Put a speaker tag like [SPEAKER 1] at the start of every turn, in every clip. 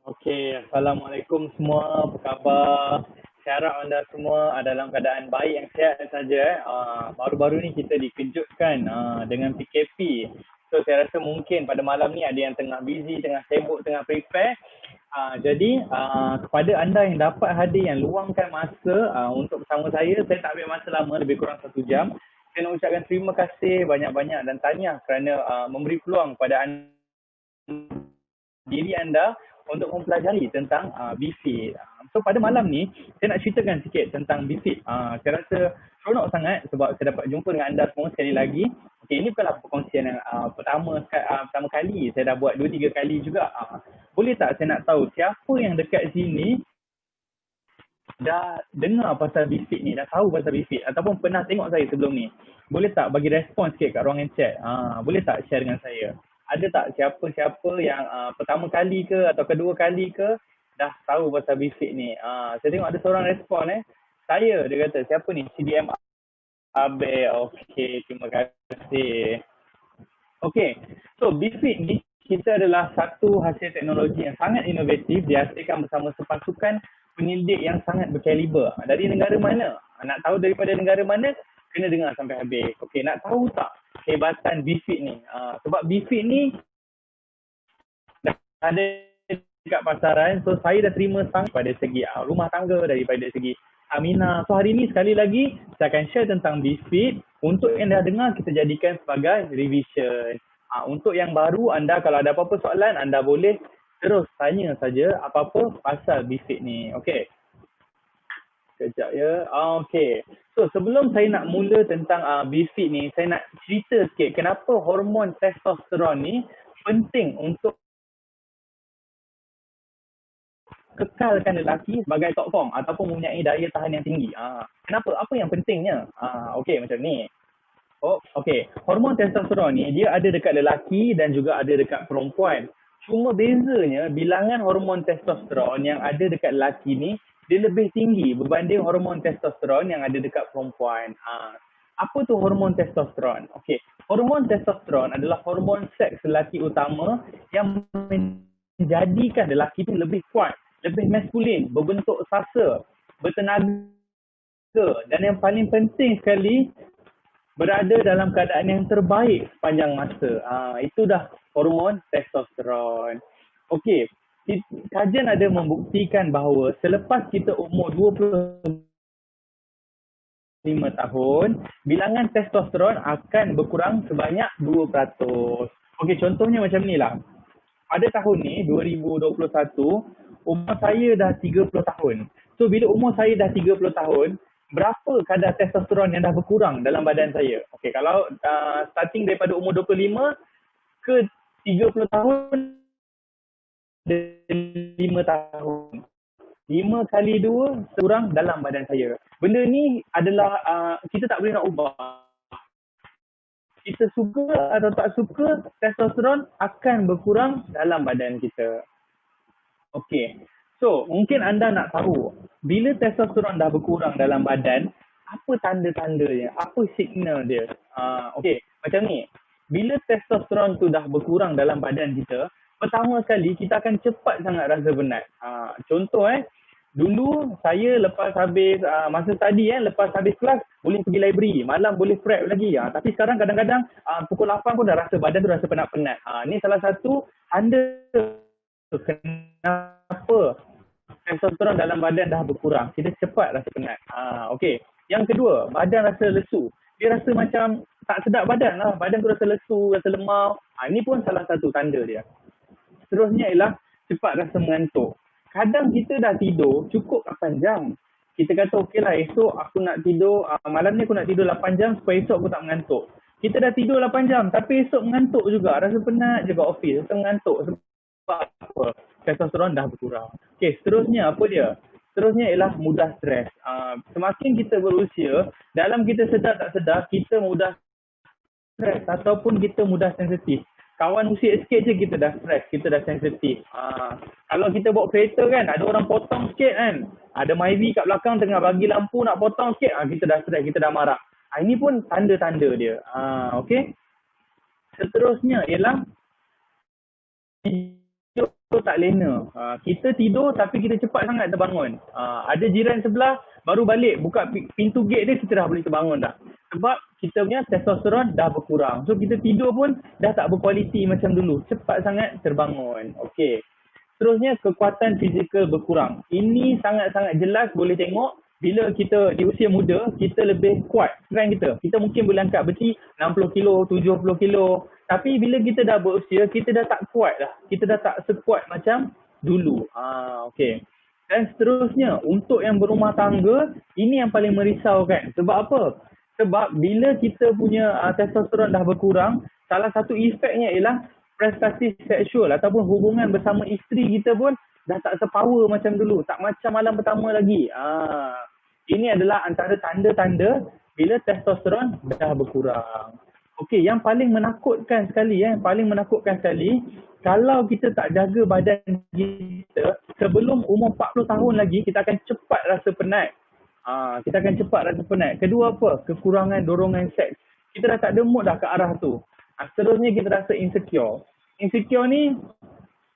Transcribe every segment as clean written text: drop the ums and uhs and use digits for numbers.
[SPEAKER 1] Okey, Assalamualaikum semua. Apa khabar? Saya harap anda semua dalam keadaan baik yang sihat saja. Baru-baru ni kita dikejutkan dengan PKP. So saya rasa mungkin pada malam ni ada yang tengah busy, tengah sibuk, tengah prepare. Jadi kepada anda yang dapat hadir, yang luangkan masa untuk bersama saya tak ambil masa lama, lebih kurang 1 jam. Saya nak ucapkan terima kasih banyak-banyak dan tahniah kerana memberi peluang kepada anda, diri anda untuk mempelajari tentang BFIT. So pada malam ni saya nak ceritakan sikit tentang BFIT. Saya rasa seronok sangat sebab saya dapat jumpa dengan anda semua sekali lagi. Okay, ini bukanlah perkongsian yang pertama kali. Saya dah buat 2-3 kali juga. Boleh tak saya nak tahu siapa yang dekat sini dah dengar pasal BFIT ni, dah tahu pasal BFIT ataupun pernah tengok saya sebelum ni? Boleh tak bagi respon sikit kat ruangan chat? Boleh tak share dengan saya? Ada tak siapa-siapa yang pertama kali ke atau kedua kali ke dah tahu pasal BFIT ni? Saya tengok ada seorang respon Saya, dia kata, siapa ni? CDM Abe. Okey, terima kasih. Okey, so BFIT ni kita adalah satu hasil teknologi yang sangat inovatif dihasilkan bersama sepasukan penyelidik yang sangat berkaliber. Dari negara mana? Nak tahu daripada negara mana? Kena dengar sampai habis. Okey, nak tahu tak kehebatan BFIT ni? Sebab BFIT ni dah ada dekat pasaran. So saya dah terima sang pada segi rumah tangga, daripada segi Amina. So hari ni sekali lagi saya akan share tentang BFIT. Untuk yang dah dengar, kita jadikan sebagai revision. Untuk yang baru, anda kalau ada apa-apa soalan, anda boleh terus tanya saja apa-apa pasal BFIT ni. Okey. Sekejap ya. Okey. So sebelum saya nak mula tentang BFIT ni, saya nak cerita sikit kenapa hormon testosteron ni penting untuk kekalkan lelaki sebagai top form ataupun mempunyai daya tahan yang tinggi. Kenapa? Apa yang pentingnya? Okey, macam ni. Okey. Hormon testosteron ni dia ada dekat lelaki dan juga ada dekat perempuan. Cuma bezanya bilangan hormon testosteron yang ada dekat lelaki ni dia lebih tinggi berbanding hormon testosteron yang ada dekat perempuan. Apa tu hormon testosteron? Okey. Hormon testosteron adalah hormon seks lelaki utama yang menjadikan lelaki tu lebih kuat, lebih maskulin, berbentuk sasa, bertenaga dan yang paling penting sekali, berada dalam keadaan yang terbaik sepanjang masa. Itu dah hormon testosteron. Okey, kajian ada membuktikan bahawa selepas kita umur 25 tahun, bilangan testosteron akan berkurang sebanyak 2%. Okey, contohnya macam ni lah. Pada tahun ni, 2021, umur saya dah 30 tahun. So, bila umur saya dah 30 tahun, berapa kadar testosteron yang dah berkurang dalam badan saya? Okey, kalau starting daripada umur 25 ke 30 tahun, 5 tahun. 5 kali 2 kurang dalam badan saya. Benda ni adalah kita tak boleh nak ubah. Kita suka atau tak suka, testosteron akan berkurang dalam badan kita. Okey. So, mungkin anda nak tahu, bila testosteron dah berkurang dalam badan, apa tanda-tandanya? Apa signal dia? Okey, macam ni. Bila testosteron tu dah berkurang dalam badan kita, pertama sekali kita akan cepat sangat rasa penat. Contoh dulu saya lepas habis masa study lepas habis kelas boleh pergi library, malam boleh prep lagi. Tapi sekarang kadang-kadang pukul 8 pun dah rasa badan tu rasa penat-penat. Ni salah satu tanda kenapa testosteron dalam badan dah berkurang. Kita cepat rasa penat. Okey. Yang kedua, badan rasa lesu. Dia rasa macam tak sedap badan lah. Badan tu rasa lesu, rasa lemau. Ini pun salah satu tanda dia. Seterusnya ialah cepat rasa mengantuk. Kadang kita dah tidur cukup 8 jam. Kita kata okey lah, esok aku nak tidur, malam ni aku nak tidur 8 jam supaya esok aku tak mengantuk. Kita dah tidur 8 jam tapi esok mengantuk juga. Rasa penat juga office, rasa mengantuk. Sebab apa? Testosteron dah berkurang. Okey, seterusnya apa dia? Seterusnya ialah mudah stres. Semakin kita berusia, dalam kita sedar tak sedar, kita mudah stres ataupun kita mudah sensitif. Kawan usia sikit je kita dah stres, kita dah sensitif. Kalau kita bawa kereta kan, ada orang potong sikit kan. Ada Myvi kat belakang tengah bagi lampu nak potong sikit, kita dah stres, kita dah marah. Ini pun tanda-tanda dia. Okey. Seterusnya ialah tak lena. Kita tidur tapi kita cepat sangat terbangun. Ada jiran sebelah baru balik buka pintu gate dia, kita dah boleh terbangun dah. Sebab kita punya testosteron dah berkurang. So kita tidur pun dah tak berkualiti macam dulu. Cepat sangat terbangun. Okey. Terusnya kekuatan fizikal berkurang. Ini sangat-sangat jelas boleh tengok bila kita di usia muda, kita lebih kuat strength kita. Kita mungkin boleh angkat besi 60 kilo, 70 kilo. Tapi bila kita dah berusia, kita dah tak kuat dah. Kita dah tak sekuat macam dulu. Okey. Dan seterusnya, untuk yang berumah tangga, ini yang paling merisaukan. Sebab apa? Sebab bila kita punya testosteron dah berkurang, salah satu efeknya ialah prestasi seksual ataupun hubungan bersama isteri kita pun dah tak sepower macam dulu. Tak macam malam pertama lagi. Ini adalah antara tanda-tanda bila testosteron dah berkurang. Okey, yang paling menakutkan sekali, kalau kita tak jaga badan kita, sebelum umur 40 tahun lagi, kita akan cepat rasa penat. Kedua apa? Kekurangan dorongan seks. Kita dah tak ada mood dah ke arah tu. Seterusnya kita rasa insecure. Insecure ni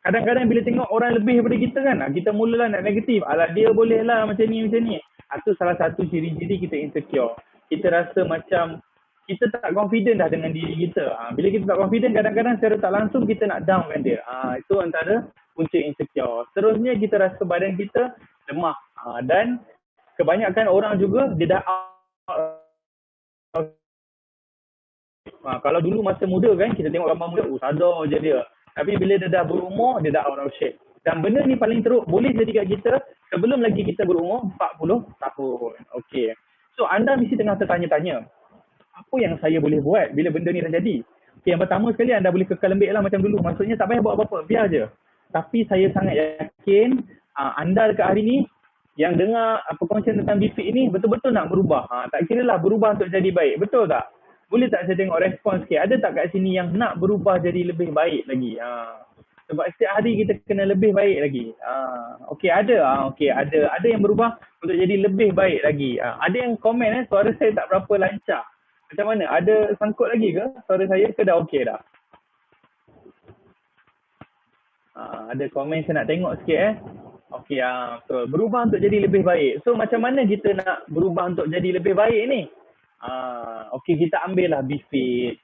[SPEAKER 1] kadang-kadang bila tengok orang lebih daripada kita kan, kita mulalah nak negatif. Alah dia boleh lah macam ni. Itu salah satu ciri-ciri kita insecure. Kita rasa macam kita tak confident dah dengan diri kita. Bila kita tak confident, kadang-kadang secara tak langsung kita nak downkan dia. Itu antara punca insecure. Seterusnya kita rasa badan kita lemah. Dan kebanyakan orang juga dia dah kalau dulu masa muda kan, kita tengok gambar muda, sadar je dia. Tapi bila dia dah berumur, dia dah out of shape. Dan benda ni paling teruk boleh jadi kat kita sebelum lagi kita berumur 40 tahun. Okey. So anda mesti tengah tertanya-tanya, apa yang saya boleh buat bila benda ni dah jadi? Okay, yang pertama sekali anda boleh kekal lembik lah macam dulu. Maksudnya tak payah buat apa-apa, biar je. Tapi saya sangat yakin anda dekat hari ni yang dengar perkongsian tentang BFIT ni betul-betul nak berubah. Tak kira lah berubah untuk jadi baik. Betul tak? Boleh tak saya tengok respon sikit? Ada tak kat sini yang nak berubah jadi lebih baik lagi? Sebab setiap hari kita kena lebih baik lagi. Okey, ada. Okey, ada yang berubah untuk jadi lebih baik lagi. Ada yang komen suara saya tak berapa lancar. Macam mana? Ada sangkut lagi ke suara saya ke dah okey dah? Ada komen saya nak tengok sikit Okey, betul. Berubah untuk jadi lebih baik. So macam mana kita nak berubah untuk jadi lebih baik ni? Okey, kita ambil lah BFIT.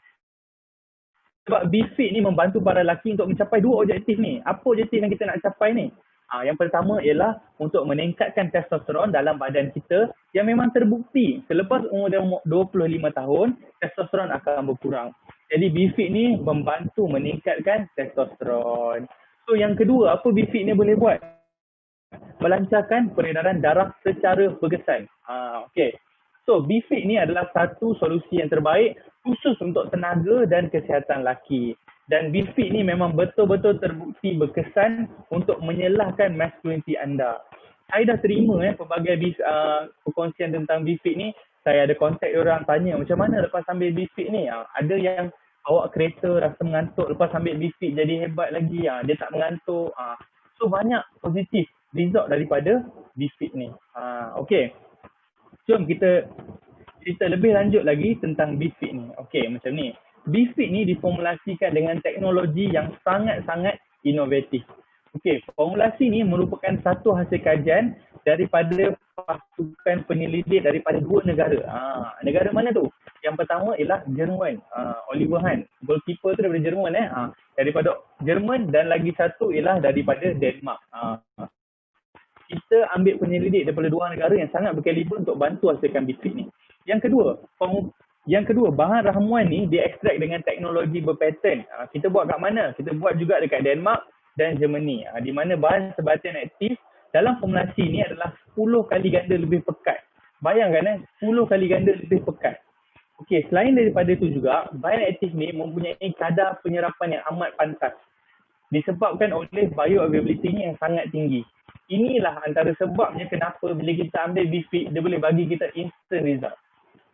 [SPEAKER 1] Sebab BFIT ni membantu para lelaki untuk mencapai dua objektif ni. Apa objektif yang kita nak capai ni? Yang pertama ialah untuk meningkatkan testosteron dalam badan kita yang memang terbukti selepas umur 25 tahun, testosteron akan berkurang. Jadi BFIT ni membantu meningkatkan testosteron. So yang kedua, apa BFIT ni boleh buat? Melancarkan peredaran darah secara berkesan. Okey. So BFIT ni adalah satu solusi yang terbaik khusus untuk tenaga dan kesihatan lelaki. Dan BFIT ni memang betul-betul terbukti berkesan untuk menyelahkan masculinity anda. Saya dah terima pelbagai perkongsian tentang BFIT ni. Saya ada kontak orang tanya macam mana lepas ambil BFIT ni. Ada yang bawa kereta rasa mengantuk, lepas ambil BFIT jadi hebat lagi. Dia tak mengantuk. So banyak positif result daripada BFIT ni. Okey. Jom kita cerita lebih lanjut lagi tentang BFIT ni. Okey, macam ni. BFIT ni diformulasikan dengan teknologi yang sangat-sangat inovatif. Okey, formulasi ni merupakan satu hasil kajian daripada pasukan penyelidik daripada dua negara. Negara mana tu? Yang pertama ialah Jerman. Oliver Hahn, goalkeeper tu daripada Jerman daripada Jerman, dan lagi satu ialah daripada Denmark. Kita ambil penyelidik daripada dua negara yang sangat berkaliber untuk bantu hasilkan BFIT ni. Yang kedua, bahan ramuan ni diekstrak dengan teknologi berpaten. Kita buat kat mana? Kita buat juga dekat Denmark dan Germany. Di mana bahan sebatian aktif dalam formulasi ni adalah 10 kali ganda lebih pekat. Bayangkan 10 kali ganda lebih pekat. Okey, selain daripada itu juga, bahan aktif ni mempunyai kadar penyerapan yang amat pantas. Disebabkan oleh bioavailability-nya yang sangat tinggi. Inilah antara sebabnya kenapa bila kita ambil BFIT, dia boleh bagi kita instant result.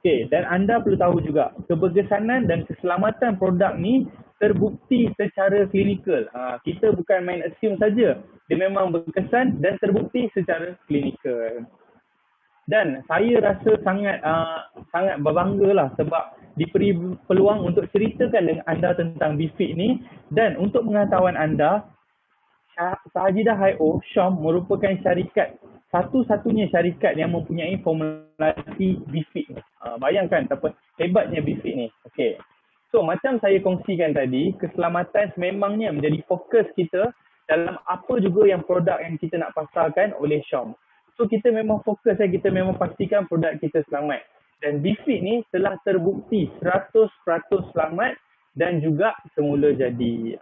[SPEAKER 1] Okey, dan anda perlu tahu juga, keberkesanan dan keselamatan produk ni terbukti secara klinikal. Kita bukan main assume saja. Dia memang berkesan dan terbukti secara klinikal. Dan saya rasa sangat berbanggalah sebab diberi peluang untuk ceritakan dengan anda tentang BFIT ni. Dan untuk pengetahuan anda, Sahajidah.io, Syam merupakan syarikat, satu-satunya syarikat yang mempunyai formulasi BFIT ni. Bayangkan apa hebatnya BFIT ni. Okay. So macam saya kongsikan tadi, keselamatan sememangnya menjadi fokus kita dalam apa juga yang produk yang kita nak pasarkan oleh Syam. So kita memang fokus, kita memang pastikan produk kita selamat. Dan BFIT ni telah terbukti 100% selamat dan juga semula jadi.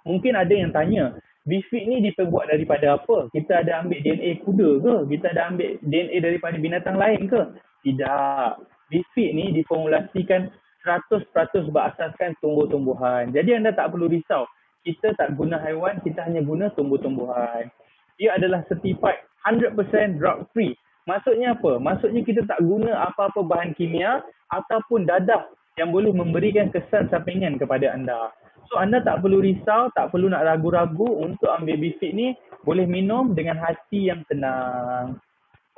[SPEAKER 1] Mungkin ada yang tanya, BFIT ni diperbuat daripada apa? Kita ada ambil DNA kuda ke? Kita ada ambil DNA daripada binatang lain ke? Tidak. BFIT ni diformulasikan 100% berasaskan tumbuh-tumbuhan. Jadi anda tak perlu risau. Kita tak guna haiwan, kita hanya guna tumbuh-tumbuhan. Ia adalah certified 100% drug free. Maksudnya apa? Maksudnya kita tak guna apa-apa bahan kimia ataupun dadah yang boleh memberikan kesan sampingan kepada anda. So anda tak perlu risau, tak perlu nak ragu-ragu untuk ambil BFIT ni. Boleh minum dengan hati yang tenang.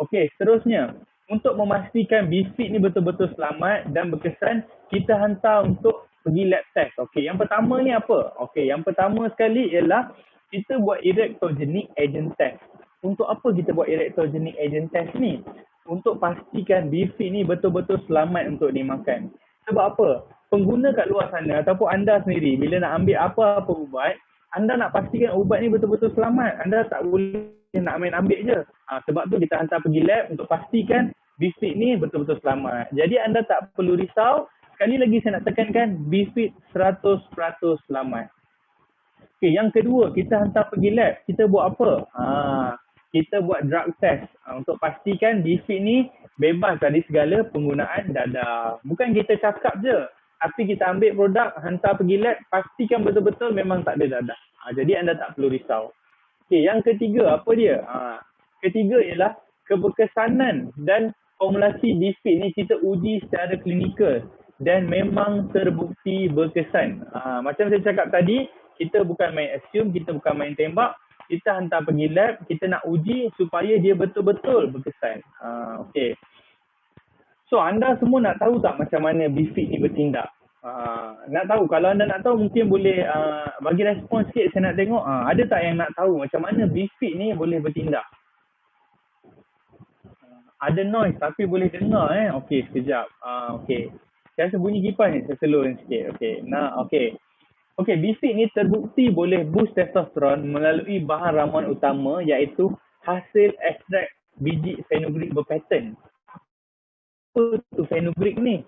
[SPEAKER 1] Okey, seterusnya. Untuk memastikan BFIT ni betul-betul selamat dan berkesan, kita hantar untuk pergi lab test. Okey, yang pertama ni apa? Okey, yang pertama sekali ialah kita buat erectogenic agent test. Untuk apa kita buat erectogenic agent test ni? Untuk pastikan BFIT ni betul-betul selamat untuk dimakan. Sebab apa? Pengguna kat luar sana ataupun anda sendiri bila nak ambil apa-apa ubat, anda nak pastikan ubat ni betul-betul selamat. Anda tak boleh nak main ambil je. Sebab tu kita hantar pergi lab untuk pastikan BFIT ni betul-betul selamat. Jadi anda tak perlu risau. Sekali lagi saya nak tekankan, BFIT 100% selamat. Okay, yang kedua, kita hantar pergi lab. Kita buat apa? Kita buat drug test untuk pastikan BFIT ni bebas dari segala penggunaan dadah. Bukan kita cakap je, tapi kita ambil produk, hantar pergi lab, pastikan betul-betul memang tak ada dadah. Jadi anda tak perlu risau. Okay, yang ketiga, apa dia? Ketiga ialah keberkesanan dan formulasi BFIT ni kita uji secara klinikal dan memang terbukti berkesan. Macam saya cakap tadi, kita bukan main assume, kita bukan main tembak. Kita hantar pergi lab, kita nak uji supaya dia betul-betul berkesan. Okay. So, anda semua nak tahu tak macam mana BFIT ni bertindak? Nak tahu? Kalau anda nak tahu, mungkin boleh bagi respon sikit, saya nak tengok. Ada tak yang nak tahu macam mana BFIT ni boleh bertindak? Ada noise tapi boleh dengar Okey, sekejap. Okey. Saya rasa bunyi kipas ni, saya slowkan sikit. Okey. Okey. Okey, BFIT ni terbukti boleh boost testosteron melalui bahan ramuan utama iaitu hasil ekstrak biji fenugreek berpattern. Apa tu fenugreek ni?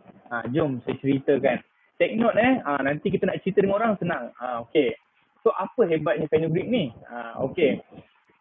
[SPEAKER 1] Jom saya ceritakan. Take note nanti kita nak cerita dengan orang senang. Okey. So apa hebatnya fenugreek ni? Okey.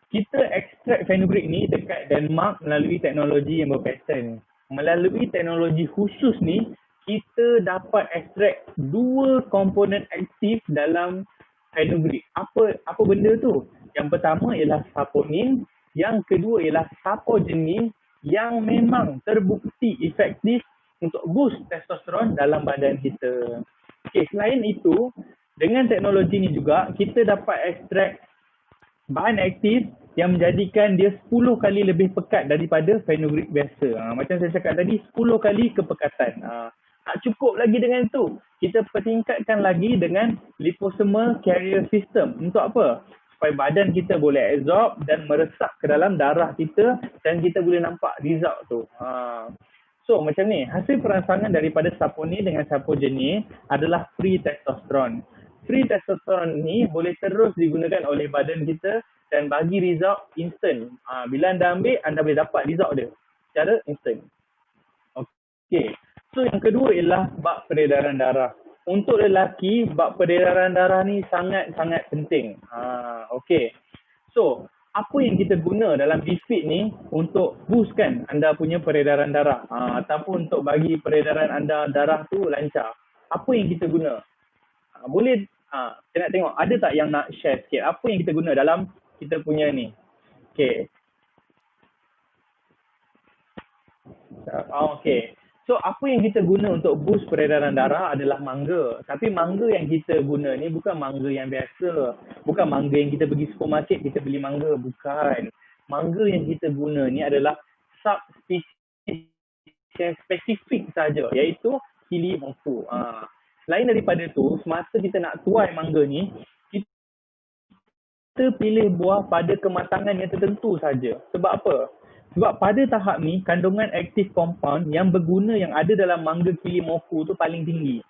[SPEAKER 1] Kita ekstrak fenugreek ni dekat Denmark melalui teknologi yang berpattern. Melalui teknologi khusus ni, kita dapat ekstrak dua komponen aktif dalam fenugreek. Apa benda tu? Yang pertama ialah saponin, yang kedua ialah sapogenin yang memang terbukti efektif untuk boost testosteron dalam badan kita. Okay, selain itu, dengan teknologi ni juga, kita dapat ekstrak bahan aktif yang menjadikan dia 10 kali lebih pekat daripada fenugreek biasa. Macam saya cakap tadi, 10 kali kepekatan. Tak cukup lagi dengan itu. Kita pertingkatkan lagi dengan liposomal carrier system. Untuk apa? Supaya badan kita boleh absorb dan meresap ke dalam darah kita dan kita boleh nampak result tu. So macam ni, hasil perangsangan daripada saponin dengan sapogenin adalah free testosterone. Free testosterone ni boleh terus digunakan oleh badan kita dan bagi result instant. Bila anda ambil, anda boleh dapat result dia secara instant. Okey. So yang kedua ialah bab peredaran darah. Untuk lelaki, bab peredaran darah ni sangat-sangat penting. Okey. So, apa yang kita guna dalam BFIT ni untuk boostkan anda punya peredaran darah ataupun untuk bagi peredaran anda darah tu lancar. Apa yang kita guna? Boleh saya nak tengok ada tak yang nak share sikit apa yang kita guna dalam kita punya ni. Okay. Okay. So apa yang kita guna untuk boost peredaran darah adalah mangga. Tapi mangga yang kita guna ni bukan mangga yang biasa. Bukan mangga yang kita pergi supermarket kita beli mangga. Bukan. Mangga yang kita guna ni adalah subspesies yang spesifik saja, iaitu Chili Mofu. Selain daripada tu, semasa kita nak tuai mangga ni, kita kita pilih buah pada kematangan yang tertentu saja. Sebab apa? Sebab pada tahap ni, kandungan aktif compound yang berguna yang ada dalam mangga Kilimoku tu paling tinggi.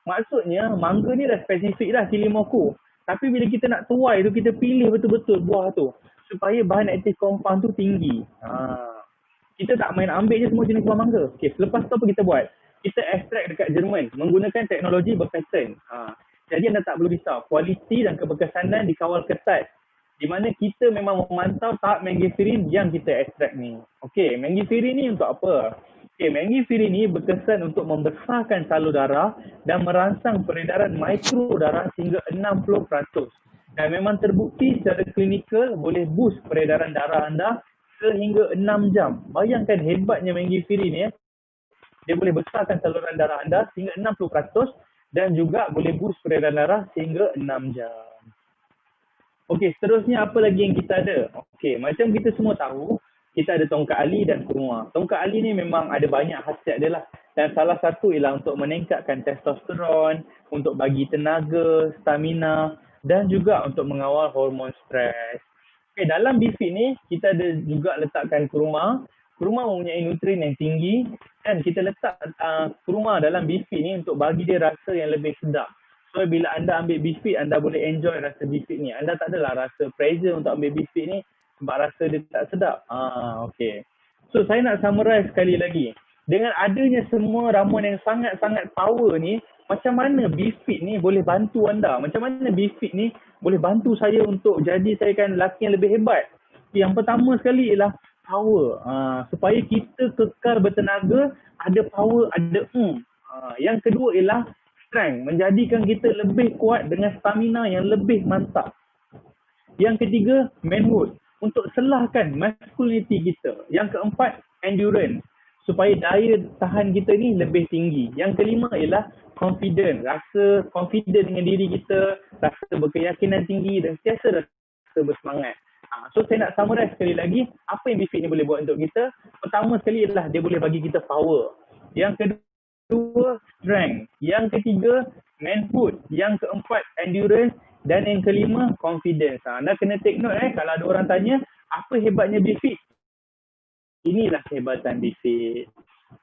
[SPEAKER 1] Maksudnya, mangga ni dah spesifik dah Kilimoku. Tapi bila kita nak tuai tu, kita pilih betul-betul buah tu. Supaya bahan aktif compound tu tinggi. Kita tak main ambil je semua jenis buah mangga. Okay, selepas tu apa kita buat? Kita ekstrak dekat Jerman menggunakan teknologi berpaten. Jadi anda tak perlu risau. Kualiti dan keberkesanan dikawal ketat. Di mana kita memang memantau tahap manggiferin yang kita ekstrak ni. Okey, manggiferin ni untuk apa? Okey, manggiferin ni berkesan untuk membesarkan salur darah dan merangsang peredaran mikro darah hingga 60%. Dan memang terbukti secara klinikal boleh boost peredaran darah anda sehingga 6 jam. Bayangkan hebatnya manggiferin ni. Dia boleh besarkan saluran darah anda sehingga 60% dan juga boleh boost peredaran darah sehingga 6 jam. Okey, seterusnya apa lagi yang kita ada? Okey, macam kita semua tahu, kita ada tongkat ali dan kurma. Tongkat ali ni memang ada banyak khasiat dia lah. Dan salah satu ialah untuk meningkatkan testosteron, untuk bagi tenaga, stamina dan juga untuk mengawal hormon stres. Okey, dalam bifid ni, kita ada juga letakkan kurma. Kurma mempunyai nutrien yang tinggi dan kita letak kurma dalam bifid ni untuk bagi dia rasa yang lebih sedap. So bila anda ambil bifid, anda boleh enjoy rasa bifid ni. Anda tak adalah rasa pressure untuk ambil bifid ni sebab rasa dia tak sedap. Okay. So saya nak summarize sekali lagi. Dengan adanya semua ramuan yang sangat-sangat power ni, macam mana bifid ni boleh bantu anda? Macam mana bifid ni boleh bantu saya untuk jadi saya kan lelaki yang lebih hebat? Yang pertama sekali ialah power. Supaya kita kekal bertenaga, ada power, ada Yang kedua ialah strength, menjadikan kita lebih kuat dengan stamina yang lebih mantap. Yang ketiga, manhood, untuk selahkan masculinity kita. Yang keempat, endurance, supaya daya tahan kita ni lebih tinggi. Yang kelima ialah confident, rasa confident dengan diri kita, rasa berkeyakinan tinggi dan sentiasa rasa bersemangat. So saya nak summarize sekali lagi, apa yang bifid ni boleh buat untuk kita. Pertama sekali ialah dia boleh bagi kita power. Yang kedua, strength. Yang ketiga, manhood. Yang keempat, endurance. Dan yang kelima, confidence. Anda kena take note kalau ada orang tanya, apa hebatnya bifid? Inilah kehebatan bifid.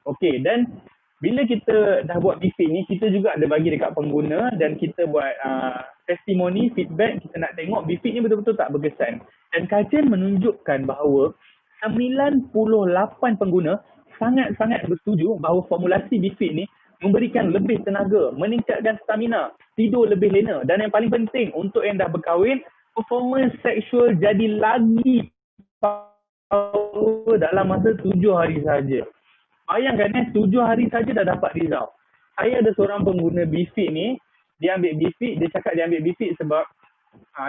[SPEAKER 1] Okey, dan bila kita dah buat bifid ni, kita juga ada bagi dekat pengguna dan kita buat testimoni, feedback. Kita nak tengok bifid ni betul-betul tak berkesan. Dan kajian menunjukkan bahawa 98 pengguna sangat-sangat bersetuju bahawa formulasi bifid ni memberikan lebih tenaga, meningkatkan stamina, tidur lebih lena dan yang paling penting untuk yang dah berkahwin, performance seksual jadi lagi power dalam masa 7 hari saja. Bayangkan 7 hari saja dah dapat result. Saya ada seorang pengguna bifid ni, dia ambil bifid, dia cakap dia ambil bifid sebab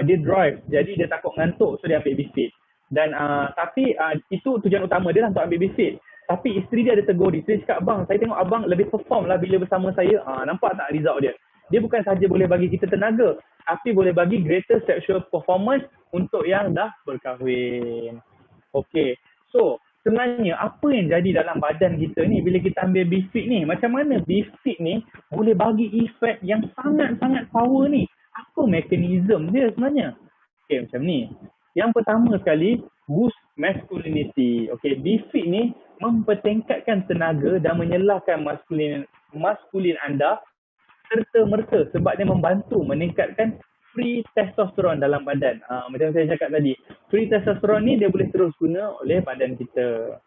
[SPEAKER 1] dia drive, jadi dia takut ngantuk, so dia ambil bifid. Dan tapi itu tujuan utama dia lah untuk ambil bifid. Tapi isteri dia ada tegur dia. Dia cakap, "Abang, saya tengok abang lebih perform lah bila bersama saya." Nampak tak result dia? Dia bukan sahaja boleh bagi kita tenaga, tapi boleh bagi greater sexual performance untuk yang dah berkahwin. Okay. So, sebenarnya apa yang jadi dalam badan kita ni bila kita ambil bifid ni? Macam mana bifid ni boleh bagi efek yang sangat-sangat power ni? Apa mekanisme dia sebenarnya? Okay, macam ni. Yang pertama sekali, boost masculinity. Okay, bifid ni mempertingkatkan tenaga dan menyelahkan maskulin anda serta merta sebab dia membantu meningkatkan free testosteron dalam badan. Macam saya cakap tadi, free testosteron ni dia boleh terus guna oleh badan kita.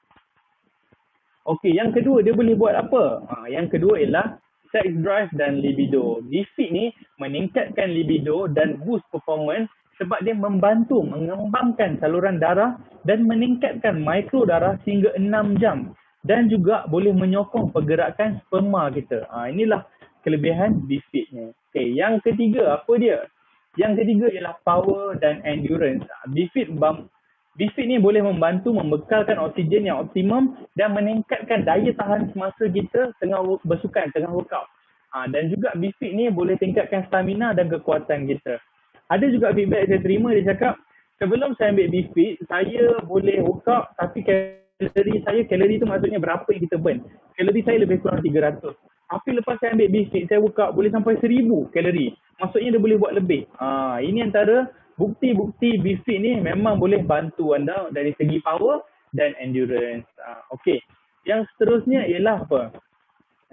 [SPEAKER 1] Okey, yang kedua dia boleh buat apa? Yang kedua ialah sex drive dan libido. Bifid ni meningkatkan libido dan boost performance sebab dia membantu mengembangkan saluran darah dan meningkatkan mikro darah sehingga 6 jam. Dan juga boleh menyokong pergerakan sperma kita. Inilah kelebihan bifid ni. Okay, yang ketiga apa dia? Yang ketiga ialah power dan endurance. Bifid ni boleh membantu membekalkan oksigen yang optimum dan meningkatkan daya tahan semasa kita tengah bersukan, tengah workout. Dan juga bifid ni boleh tingkatkan stamina dan kekuatan kita. Ada juga feedback saya terima, dia cakap, sebelum saya ambil bifid, saya boleh workout tapi kalori tu maksudnya berapa yang kita burn. Kalori saya lebih kurang 300. Tapi lepas saya ambil bifid, saya workout boleh sampai 1000 kalori. Maksudnya dia boleh buat lebih. Ini antara bukti-bukti BeFit ni memang boleh bantu anda dari segi power dan endurance. Okey. Yang seterusnya ialah apa?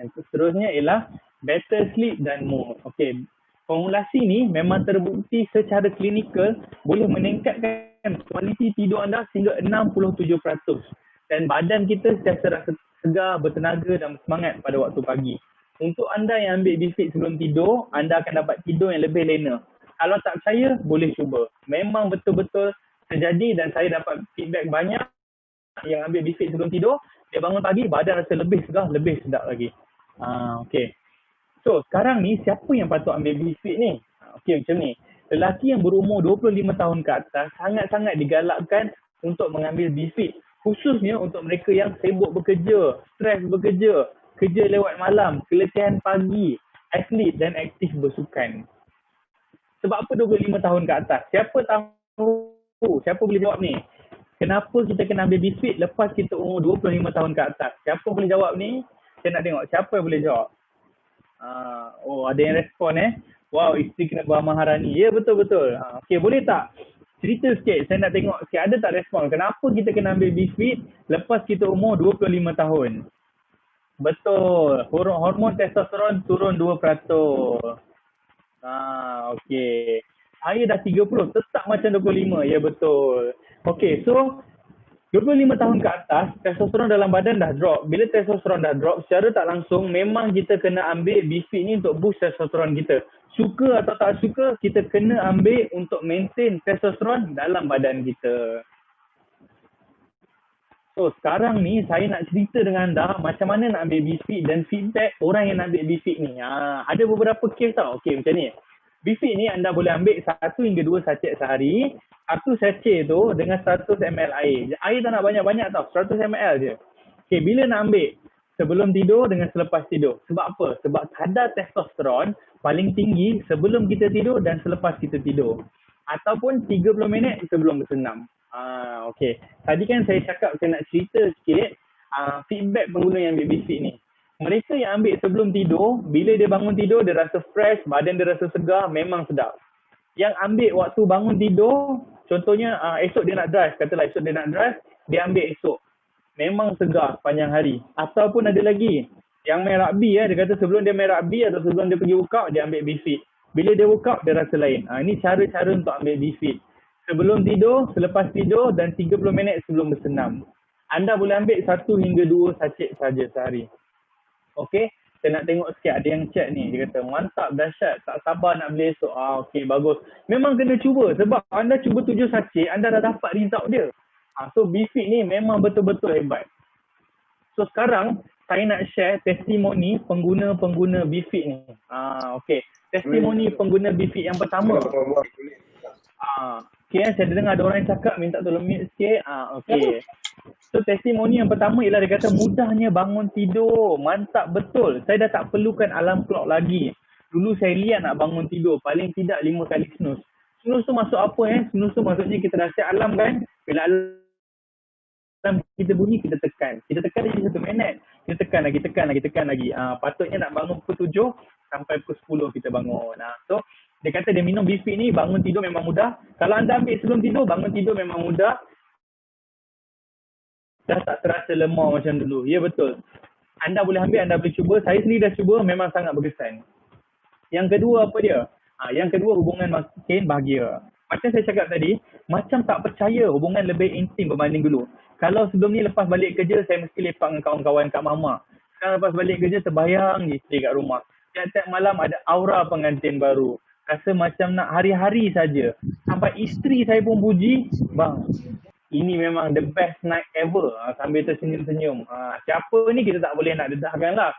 [SPEAKER 1] Yang seterusnya ialah better sleep dan mood. Okey. Formulasi ni memang terbukti secara klinikal boleh meningkatkan kualiti tidur anda sehingga 67%. Dan badan kita sentiasa rasa segar, bertenaga dan bersemangat pada waktu pagi. Untuk anda yang ambil BeFit sebelum tidur, anda akan dapat tidur yang lebih lena. Kalau tak percaya, boleh cuba. Memang betul-betul terjadi dan saya dapat feedback banyak yang ambil BeFit sebelum tidur, dia bangun pagi, badan rasa lebih segar, lebih sedap lagi. Okay. So, sekarang ni siapa yang patut ambil BeFit ni? Okay, macam ni. Lelaki yang berumur 25 tahun ke atas sangat-sangat digalakkan untuk mengambil BeFit. Khususnya untuk mereka yang sibuk bekerja, stres bekerja, kerja lewat malam, keletihan pagi, atlet dan aktif bersukan. Sebab apa 25 tahun ke atas? Siapa tahu? Siapa boleh jawab ni? Kenapa kita kena ambil BeFit lepas kita umur 25 tahun ke atas? Siapa boleh jawab ni? Saya nak tengok siapa yang boleh jawab. Ada yang respon Wow, isteri kena buah Maharani. Ya, betul-betul. Okey, boleh tak? Cerita sikit. Saya nak tengok sikit. Ada tak respon? Kenapa kita kena ambil BeFit lepas kita umur 25 tahun? Betul. Hormon testosteron turun 2%. Okey. Saya dah 30, tetap macam 25. Ya, betul. Okey, so 25 tahun ke atas, testosteron dalam badan dah drop. Bila testosteron dah drop, secara tak langsung memang kita kena ambil BeFit ni untuk boost testosteron kita. Suka atau tak suka, kita kena ambil untuk maintain testosteron dalam badan kita. So, sekarang ni saya nak cerita dengan anda macam mana nak ambil BeFit dan feedback orang yang nak ambil BeFit ni. Ada beberapa kes tau. Okey, macam ni. BeFit ni anda boleh ambil 1 hingga 2 sachet sehari. Satu sachet tu dengan 100 ml air. Air tak nak banyak-banyak tau. 100 ml je. Okay, bila nak ambil? Sebelum tidur dengan selepas tidur. Sebab apa? Sebab kadar testosteron paling tinggi sebelum kita tidur dan selepas kita tidur. Ataupun 30 minit sebelum bersenam. Okay. Tadi kan saya cakap saya nak cerita sikit feedback pengguna yang ambil BeFit ni. Mereka yang ambil sebelum tidur, bila dia bangun tidur, dia rasa fresh, badan dia rasa segar, memang sedap. Yang ambil waktu bangun tidur, contohnya esok dia nak drive, katalah esok dia nak drive, dia ambil esok. Memang segar panjang hari. Ataupun ada lagi, yang main rugby dia kata sebelum dia main rugby atau sebelum dia pergi workout, dia ambil BeFit. Bila dia workout, dia rasa lain. Ini cara-cara untuk ambil BeFit. Sebelum tidur, selepas tidur dan 30 minit sebelum bersenam. Anda boleh ambil 1 hingga 2 sachet saja sehari. Okey, saya nak tengok sikit ada yang chat ni. Dia kata, mantap, dahsyat, tak sabar nak beli esok. Okey, bagus. Memang kena cuba sebab anda cuba 7 sachet, anda dah dapat result dia. So, BeFit ni memang betul-betul hebat. So, sekarang saya nak share testimoni pengguna-pengguna BeFit ni. Okey, testimoni pengguna BeFit yang pertama. Okey, saya dengar ada orang yang cakap minta tolong mute sikit. Okey. So, testimoni yang pertama ialah dia kata mudahnya bangun tidur. Mantap betul. Saya dah tak perlukan alarm clock lagi. Dulu saya lihat nak bangun tidur. Paling tidak 5 kali snooze. Snooze tu masuk apa Snooze tu maksudnya kita dah set alarm kan. Bila alarm kita bunyi, kita tekan. Kita tekan lagi 1 minit. Kita tekan lagi. Patutnya nak bangun pukul 7 sampai pukul 10 kita bangun. So, dia kata dia minum BeFit ni, bangun tidur memang mudah. Kalau anda ambil sebelum tidur, bangun tidur memang mudah. Dah tak terasa lemah macam dulu. Ya, betul. Anda boleh ambil, anda boleh cuba. Saya sendiri dah cuba, memang sangat berkesan. Yang kedua apa dia? Yang kedua, hubungan makin bahagia. Macam saya cakap tadi, macam tak percaya hubungan lebih intim berbanding dulu. Kalau sebelum ni lepas balik kerja, saya mesti lepak dengan kawan-kawan kat mama. Sekarang lepas balik kerja, terbayang je stay kat rumah. Tiap-tiap malam ada aura pengantin baru. Rasa macam nak hari-hari saja. Sampai isteri saya pun puji, bang, ini memang the best night ever. Sambil tersenyum-senyum. Siapa ni kita tak boleh nak dedahkan lah.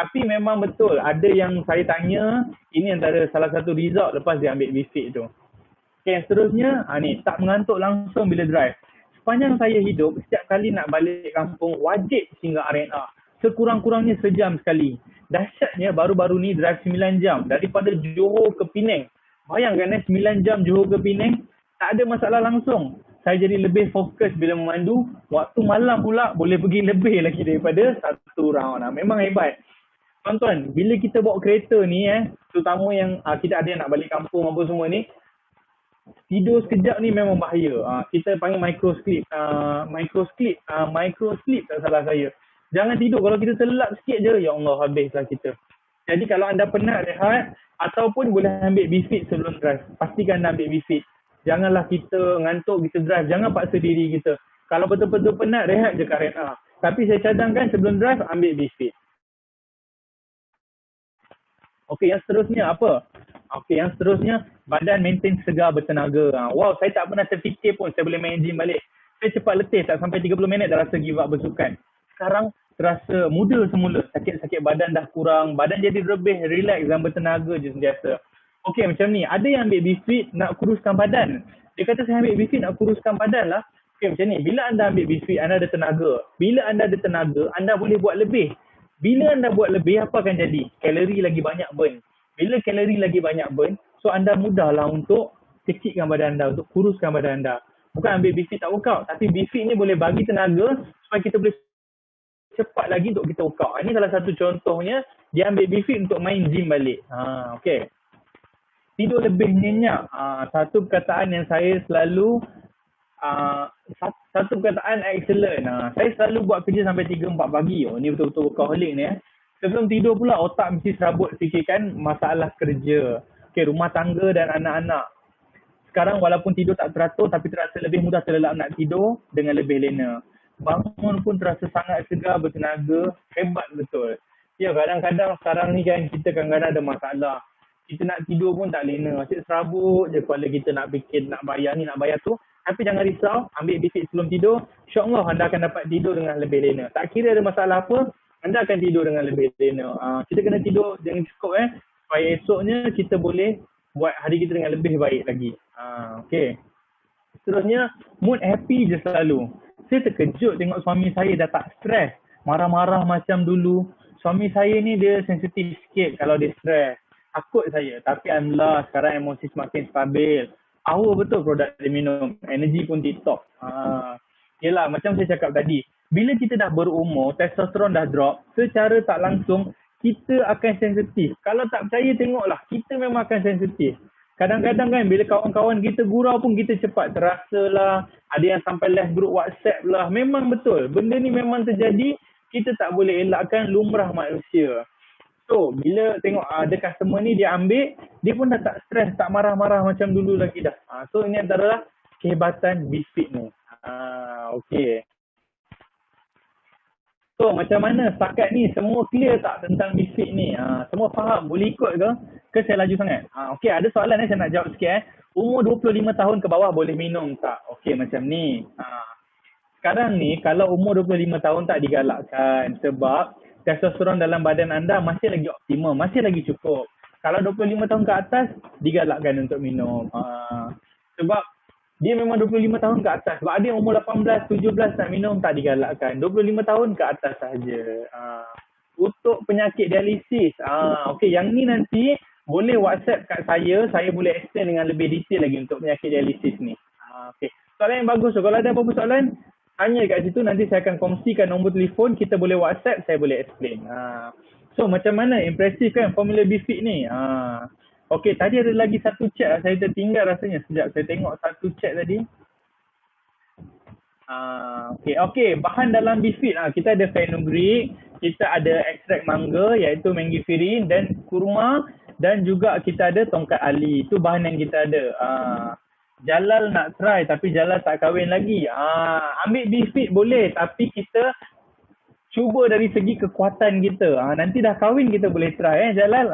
[SPEAKER 1] Tapi memang betul. Ada yang saya tanya, ini antara salah satu result lepas dia ambil BeFit tu. Okay, seterusnya, ni tak mengantuk langsung bila drive. Sepanjang saya hidup, setiap kali nak balik kampung, wajib singgah R&R. Sekurang-kurangnya sejam sekali. Dahsyatnya baru-baru ni drive 9 jam. Daripada Johor ke Penang. Bayangkan 9 jam Johor ke Penang, tak ada masalah langsung. Saya jadi lebih fokus bila memandu. Waktu malam pula boleh pergi lebih lagi daripada 1 round. Memang hebat. Tuan-tuan, bila kita bawa kereta ni terutama yang kita ada yang nak balik kampung apa semua ni, Tidur sekejap ni memang bahaya. Kita panggil micro sleep tak salah saya. Jangan tidur. Kalau kita terlelap sikit je, ya Allah, habislah kita. Jadi kalau anda penat rehat, ataupun boleh ambil BeFit sebelum drive. Pastikan anda ambil BeFit. Janganlah kita ngantuk, kita drive. Jangan paksa diri kita. Kalau betul-betul penat, rehat je kat rest. Tapi saya cadangkan sebelum drive, ambil BeFit. Okey, yang seterusnya apa? Okey, yang seterusnya, badan maintain segar bertenaga. Wow, saya tak pernah terfikir pun saya boleh main gym balik. Saya cepat letih, tak sampai 30 minit dah rasa give up bersukan. Sekarang terasa muda semula. Sakit-sakit badan dah kurang. Badan jadi lebih relax dan bertenaga je sentiasa. Okey, macam ni. Ada yang ambil BeFit nak kuruskan badan. Dia kata saya ambil BeFit nak kuruskan badan lah. Okey, macam ni. Bila anda ambil BeFit, anda ada tenaga. Bila anda ada tenaga, anda boleh buat lebih. Bila anda buat lebih, apa akan jadi? Kalori lagi banyak burn. Bila kalori lagi banyak burn, so anda mudahlah untuk kecilkan badan anda, untuk kuruskan badan anda. Bukan ambil BeFit tak workout, tapi BeFit ni boleh bagi tenaga supaya kita boleh cepat lagi untuk kita workout. Ini salah satu contohnya, dia ambil BeFit untuk main gym balik. Okay. Tidur lebih nyenyak. Satu perkataan yang saya selalu satu perkataan excellent. Saya selalu buat kerja sampai 3-4 pagi. Ni betul-betul workaholic ni. Sebelum tidur pula otak mesti serabut fikirkan masalah kerja. Okay, rumah tangga dan anak-anak. Sekarang walaupun tidur tak teratur tapi terasa lebih mudah terlelap nak tidur dengan lebih lena. Bangun pun terasa sangat segar, bertenaga, hebat betul. Ya, kadang-kadang sekarang ni kan kita kadang-kadang ada masalah. Kita nak tidur pun tak lena. Asyik serabut je kepala kita nak fikir, nak bayar ni, nak bayar tu. Tapi jangan risau, ambil BeFit sebelum tidur. InsyaAllah anda akan dapat tidur dengan lebih lena. Tak kira ada masalah apa, anda akan tidur dengan lebih lena. Kita kena tidur dengan cukup supaya esoknya kita boleh buat hari kita dengan lebih baik lagi. Okay. Seterusnya, mood happy je selalu. Saya terkejut tengok suami saya dah tak stres. Marah-marah macam dulu. Suami saya ni dia sensitif sikit kalau dia stres. Takut saya. Tapi alhamdulillah sekarang emosi semakin stabil. Power betul produk dia minum. Energi pun tip-top. Yelah, macam saya cakap tadi. Bila kita dah berumur, testosteron dah drop, secara tak langsung, kita akan sensitif. Kalau tak percaya, tengoklah. Kita memang akan sensitif. Kadang-kadang kan, bila kawan-kawan kita gurau pun kita cepat terasa lah. Ada yang sampai left group WhatsApp lah. Memang betul. Benda ni memang terjadi. Kita tak boleh elakkan lumrah manusia. So, bila tengok ada customer ni dia ambil, dia pun dah tak stres, tak marah-marah macam dulu lagi dah. So, ini adalah kehebatan BeFit ni. Okay. So, macam mana setakat ni? Semua clear tak tentang BeFit ni? Semua faham? Boleh ikut ke? Ke saya laju sangat? Okay, ada soalan saya nak jawab sikit. Umur 25 tahun ke bawah boleh minum tak? Okay, macam ni. Sekarang ni, kalau umur 25 tahun tak digalakkan sebab testosteron dalam badan anda masih lagi optimum, masih lagi cukup. Kalau 25 tahun ke atas, digalakkan untuk minum. Sebab dia memang 25 tahun ke atas. Sebab ada yang umur 18, 17 nak minum, tak digalakkan. 25 tahun ke atas sahaja. Untuk penyakit dialisis, okay, yang ni nanti boleh WhatsApp kat saya boleh explain dengan lebih detail lagi untuk penyakit dialisis ni. Okay. Soalan yang bagus tu. Kalau ada apa-apa soalan, tanya kat situ, nanti saya akan kongsikan nombor telefon, kita boleh WhatsApp, saya boleh explain. So, macam mana? Impresif kan formula BeFit ni? Okay, tadi ada lagi satu chat saya tertinggal rasanya. Sekejap, saya tengok satu chat tadi. Okay, bahan dalam BeFit. Kita ada fenugreek, kita ada ekstrak mangga iaitu mangifirine dan kurma dan juga kita ada tongkat ali. Itu bahan yang kita ada. Jalal nak try tapi Jalal tak kahwin lagi. Ambil BeFit boleh tapi kita cuba dari segi kekuatan kita. Nanti dah kahwin kita boleh try Jalal.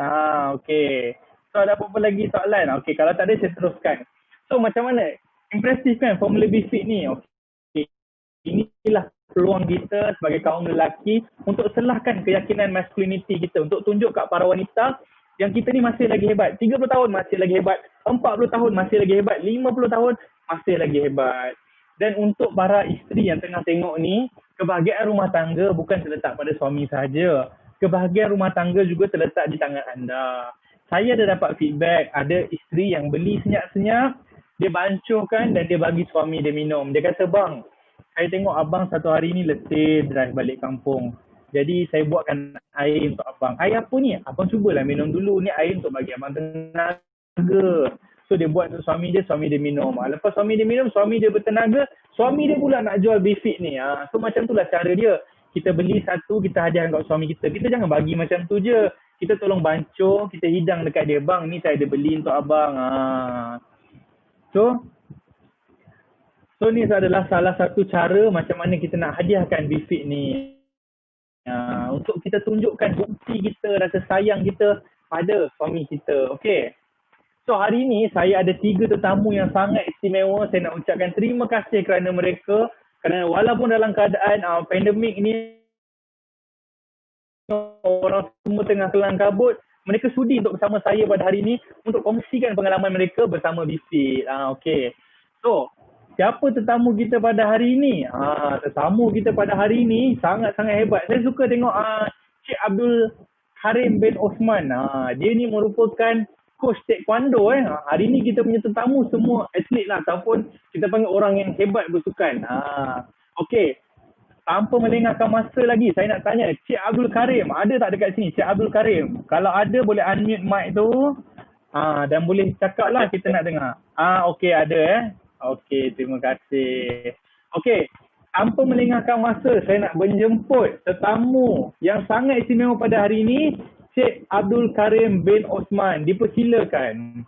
[SPEAKER 1] Okay. So ada apa-apa lagi soalan? Okay, kalau tak ada saya teruskan. So macam mana? Impresif kan formula BeFit ni? Okay. Inilah peluang kita sebagai kaum lelaki untuk selahkan keyakinan masculinity kita. Untuk tunjuk kat para wanita yang kita ni masih lagi hebat. 30 tahun masih lagi hebat. 40 tahun masih lagi hebat. 50 tahun masih lagi hebat. Dan untuk para isteri yang tengah tengok ni, kebahagiaan rumah tangga bukan terletak pada suami sahaja. Kebahagiaan rumah tangga juga terletak di tangan anda. Saya ada dapat feedback, ada isteri yang beli senyap-senyap, dia bancuhkan dan dia bagi suami dia minum. Dia kata, bang, saya tengok abang satu hari ni letih drive balik kampung. Jadi saya buatkan air untuk abang. Air apa ni? Abang cubalah minum dulu. Ni air untuk bagi abang tenaga. So dia buat untuk suami dia minum. Lepas suami dia minum, suami dia bertenaga, suami dia pula nak jual Bifit ni. So macam itulah cara dia. Kita beli satu, kita hadiahkan kat suami kita. Kita jangan bagi macam tu je. Kita tolong bancuh, kita hidang dekat dia. Bang, ni saya ada beli untuk abang. So ni adalah salah satu cara macam mana kita nak hadiahkan Bifit ni. Untuk kita tunjukkan bukti kita, rasa sayang kita pada suami kita. Okay. So hari ni saya ada 3 tetamu yang sangat istimewa. Saya nak ucapkan terima kasih kerana mereka. Kerana walaupun dalam keadaan pandemik ni, orang semua tengah kelang kabut, mereka sudi untuk bersama saya pada hari ini untuk kongsikan pengalaman mereka bersama Bifit. Okay. So, siapa tetamu kita pada hari ini? Tetamu kita pada hari ini sangat-sangat hebat. Saya suka tengok Cik Abdul Karim bin Osman. Dia ni merupakan coach taekwondo. Hari ni kita punya tetamu semua atlet lah, ataupun kita panggil orang yang hebat bersukan. Okey. Tanpa melengahkan masa lagi, saya nak tanya Cik Abdul Karim, ada tak dekat sini Cik Abdul Karim? Kalau ada, boleh unmute mic tu. Dan boleh cakap lah, kita nak dengar. Okey, ada Okey, terima kasih. Okey, tanpa melengahkan masa, saya nak menjemput tetamu yang sangat istimewa pada hari ini, Cik Abdul Karim bin Osman. Dipersilakan.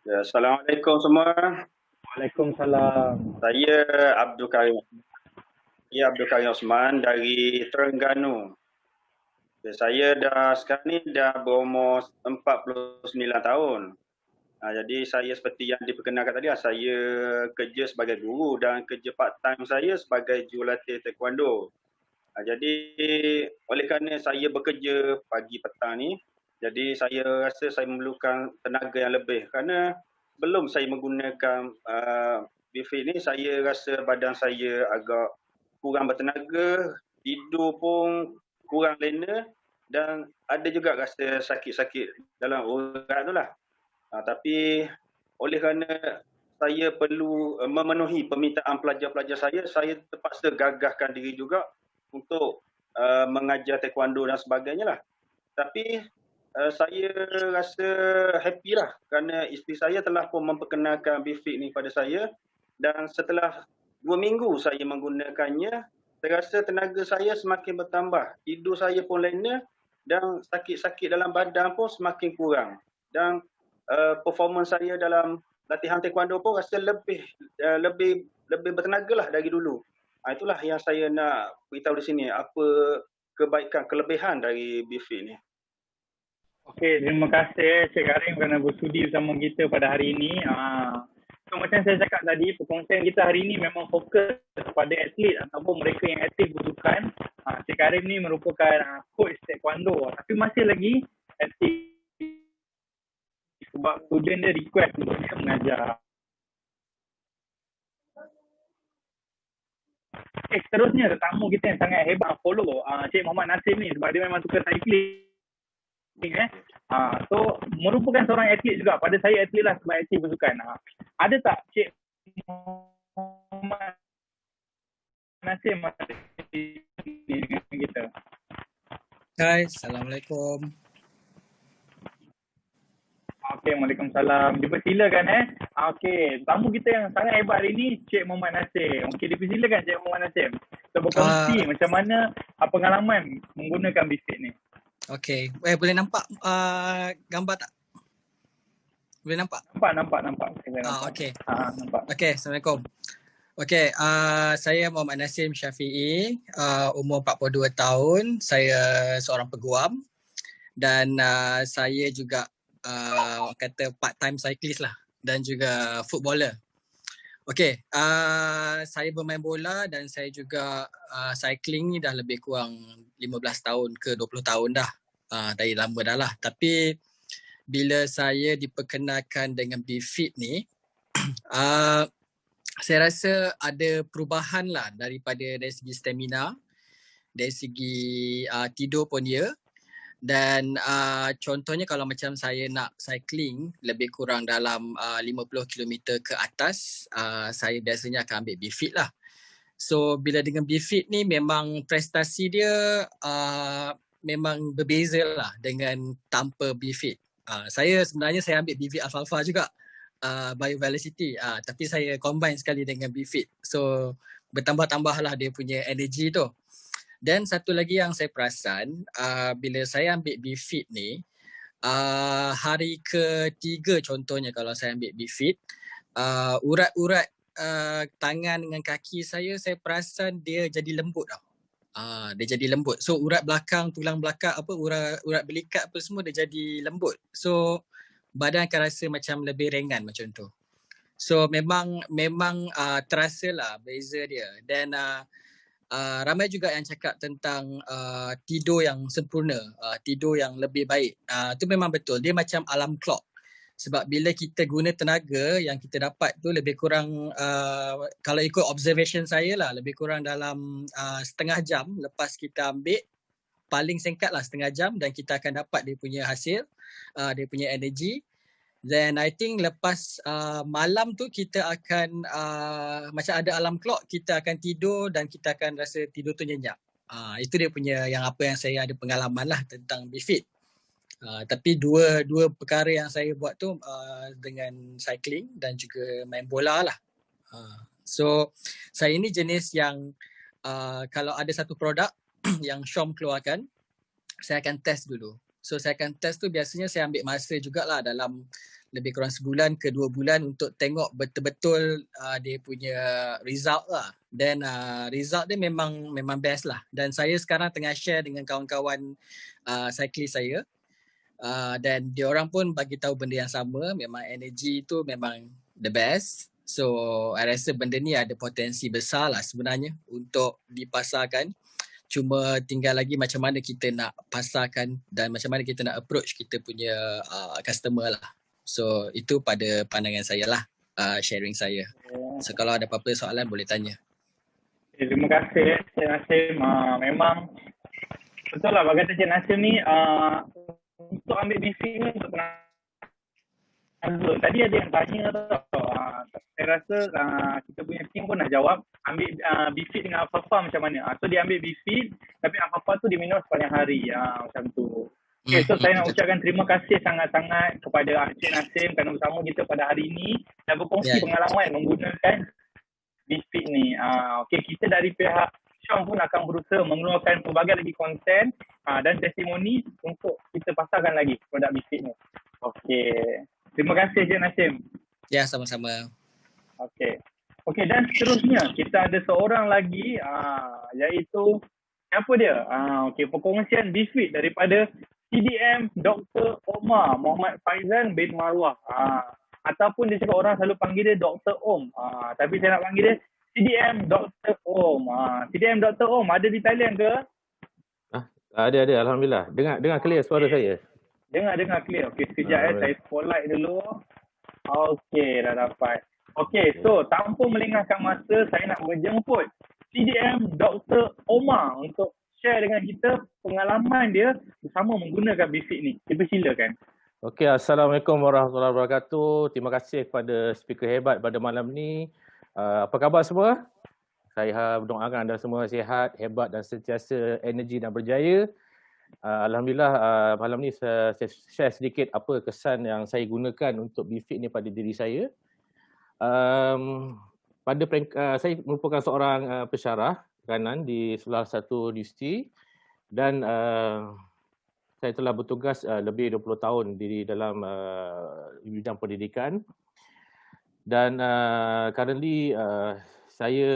[SPEAKER 2] Ya, Assalamualaikum semua.
[SPEAKER 1] Waalaikumsalam.
[SPEAKER 2] Saya Abdul Karim. Abdul Karim Osman dari Terengganu. Saya sekarang ni dah berumur 49 tahun. Jadi saya seperti yang diperkenalkan tadi, saya kerja sebagai guru dan kerja part time saya sebagai jurulatih taekwondo. Jadi oleh kerana saya bekerja pagi petang ni, jadi saya rasa saya memerlukan tenaga yang lebih. Kerana belum saya menggunakan Bifit ni, saya rasa badan saya agak kurang bertenaga, tidur pun kurang lena dan ada juga rasa sakit-sakit dalam urat tu lah. Tapi oleh kerana saya perlu memenuhi permintaan pelajar-pelajar saya terpaksa gagahkan diri juga untuk mengajar taekwondo dan sebagainya lah. Tapi saya rasa happy lah kerana isteri saya telah pun memperkenalkan Bifit ni pada saya, dan setelah 2 minggu saya menggunakannya, saya rasa tenaga saya semakin bertambah, tidur saya pun lena dan sakit-sakit dalam badan pun semakin kurang, dan performance saya dalam latihan taekwondo pun rasa lebih bertenaga lah dari dulu. Itulah yang saya nak beritahu di sini, apa kelebihan dari Bifit ni.
[SPEAKER 1] Okey, terima kasih Cik Karim kerana bersudi bersama kita pada hari ini. So macam saya cakap tadi, perkongsian kita hari ini memang fokus kepada atlet ataupun mereka yang aktif bersukan. Cik Karim ni merupakan coach taekwondo, tapi masih lagi aktif sebab student dia request untuk dia mengajar. Seterusnya tetamu kita yang sangat hebat follow Cik Muhammad Nasim ni, sebab dia memang suka cycling. So merupakan seorang atlet juga. Pada saya atlet lah sebab aktif bersukan. Ada tak Cik Muhammad Nasim dengan kita?
[SPEAKER 3] Hai, Assalamualaikum.
[SPEAKER 1] Okey, Waalaikumsalam. Dipersilakan Okey, tamu kita yang sangat hebat hari ni Cik Muhammad Nasim. Okey, dipersilakan Cik Muhammad Nasim. Kita berkongsi macam mana pengalaman menggunakan Bifit ni.
[SPEAKER 3] Okey, boleh nampak gambar tak? Boleh nampak?
[SPEAKER 1] Nampak.
[SPEAKER 3] Okey.
[SPEAKER 1] Nampak.
[SPEAKER 3] Okey, Assalamualaikum. Okey, saya Muhammad Nasim Syafi'i, umur 42 tahun. Saya seorang peguam dan saya juga kata part-time cyclist lah dan juga footballer. Okey, saya bermain bola dan saya juga cycling ni dah lebih kurang 15 tahun ke 20 tahun dah. Dari lama dah lah. Tapi bila saya diperkenalkan dengan Bifit ni, saya rasa ada perubahan lah daripada dari segi stamina, dari segi tidur pun ya. Dan contohnya kalau macam saya nak cycling lebih kurang dalam 50 km ke atas, saya biasanya akan ambil Bifit lah. So bila dengan Bifit ni memang prestasi dia memang berbeza lah dengan tanpa Bifit. Saya sebenarnya saya ambil BFIT Alfalfa juga, Biovelocity, tapi saya combine sekali dengan BFIT. So bertambah-tambahlah dia punya energy tu. Dan satu lagi yang saya perasan, bila saya ambil BFIT ni, hari ketiga contohnya kalau saya ambil BFIT, urat-urat tangan dengan kaki saya perasan dia jadi lembut tau. Dia jadi lembut. So urat belakang, tulang belakang, urat belikat apa semua dia jadi lembut. So badan akan rasa macam lebih ringan macam tu. So memang terasa lah beza dia. Dan ramai juga yang cakap tentang tidur yang sempurna, tidur yang lebih baik. Itu memang betul. Dia macam alarm clock. Sebab bila kita guna tenaga yang kita dapat tu lebih kurang, kalau ikut observation saya lah, lebih kurang dalam setengah jam lepas kita ambil, paling singkat lah setengah jam, dan kita akan dapat dia punya hasil, dia punya energy. Then I think lepas malam tu kita akan macam ada alarm clock, kita akan tidur dan kita akan rasa tidur tu nyenyak. Itu dia punya yang apa yang saya ada pengalaman lah tentang BFIT. Tapi dua perkara yang saya buat tu dengan cycling dan juga main bola lah. So saya ni jenis yang kalau ada satu produk yang Shom keluarkan, saya akan test dulu. So saya akan test tu biasanya saya ambil masa jugalah dalam lebih kurang sebulan ke 2 bulan untuk tengok betul-betul dia punya result lah. Dan result dia memang best lah. Dan saya sekarang tengah share dengan kawan-kawan cyclist saya. Dan diorang pun bagi tahu benda yang sama, memang energy tu memang the best. So I rasa benda ni ada potensi besar lah sebenarnya untuk dipasarkan. Cuma tinggal lagi macam mana kita nak pasarkan dan macam mana kita nak approach kita punya customer lah. So itu pada pandangan saya lah, sharing saya. So kalau ada apa-apa soalan boleh tanya.
[SPEAKER 1] Terima kasih Cik Nasim. Memang betul lah bagi kata Cik Nasim ni, untuk ambil BFIT ni untuk tenaga. Tadi ada yang tanya tau. Saya rasa kita punya team pun nak jawab ambil BFIT dengan Alfalfa macam mana. So dia ambil BFIT tapi Alfalfa tu diminum sepanjang hari. Macam tu. Okay, so saya nak ucapkan terima kasih sangat-sangat kepada Cik Nasim kerana bersama kita pada hari ini dan berkongsi pengalaman menggunakan BFIT ni. Okay, kita dari pihak Shom pun akan berusaha mengeluarkan pelbagai lagi konten dan testimoni untuk kita pasarkan lagi produk BFIT ni. Okay. Terima kasih Cik Nasim.
[SPEAKER 3] Ya, sama-sama.
[SPEAKER 1] Okay, dan seterusnya kita ada seorang lagi iaitu siapa dia? Okay, perkongsian BFIT daripada CDM Dr. Omar Muhammad Faizan bin Marwah. Ataupun dia cakap orang selalu panggil dia Dr. Om. Tapi saya nak panggil dia CDM Dr. Om. CDM Dr. Om ada di Thailand ke?
[SPEAKER 4] Ada, alhamdulillah. Dengar clear suara saya.
[SPEAKER 1] Dengar clear. Okey, sekejap saya spotlight dulu. Okey, dah dapat. Okey, so tanpa melengahkan masa, saya nak menjemput CDM Dr. Omar untuk share dengan kita pengalaman dia bersama menggunakan BFIT ni. Silakan.
[SPEAKER 4] Okey, Assalamualaikum warahmatullahi wabarakatuh. Terima kasih kepada speaker hebat pada malam ni. Apa khabar semua? Saya berdoakan anda semua sihat, hebat dan sentiasa energi dan berjaya. Alhamdulillah malam ni saya share sedikit apa kesan yang saya gunakan untuk BFIT ni pada diri saya. Saya merupakan seorang pensyarah kanan di salah satu universiti dan saya telah bertugas lebih 20 tahun di dalam bidang pendidikan. Dan currently saya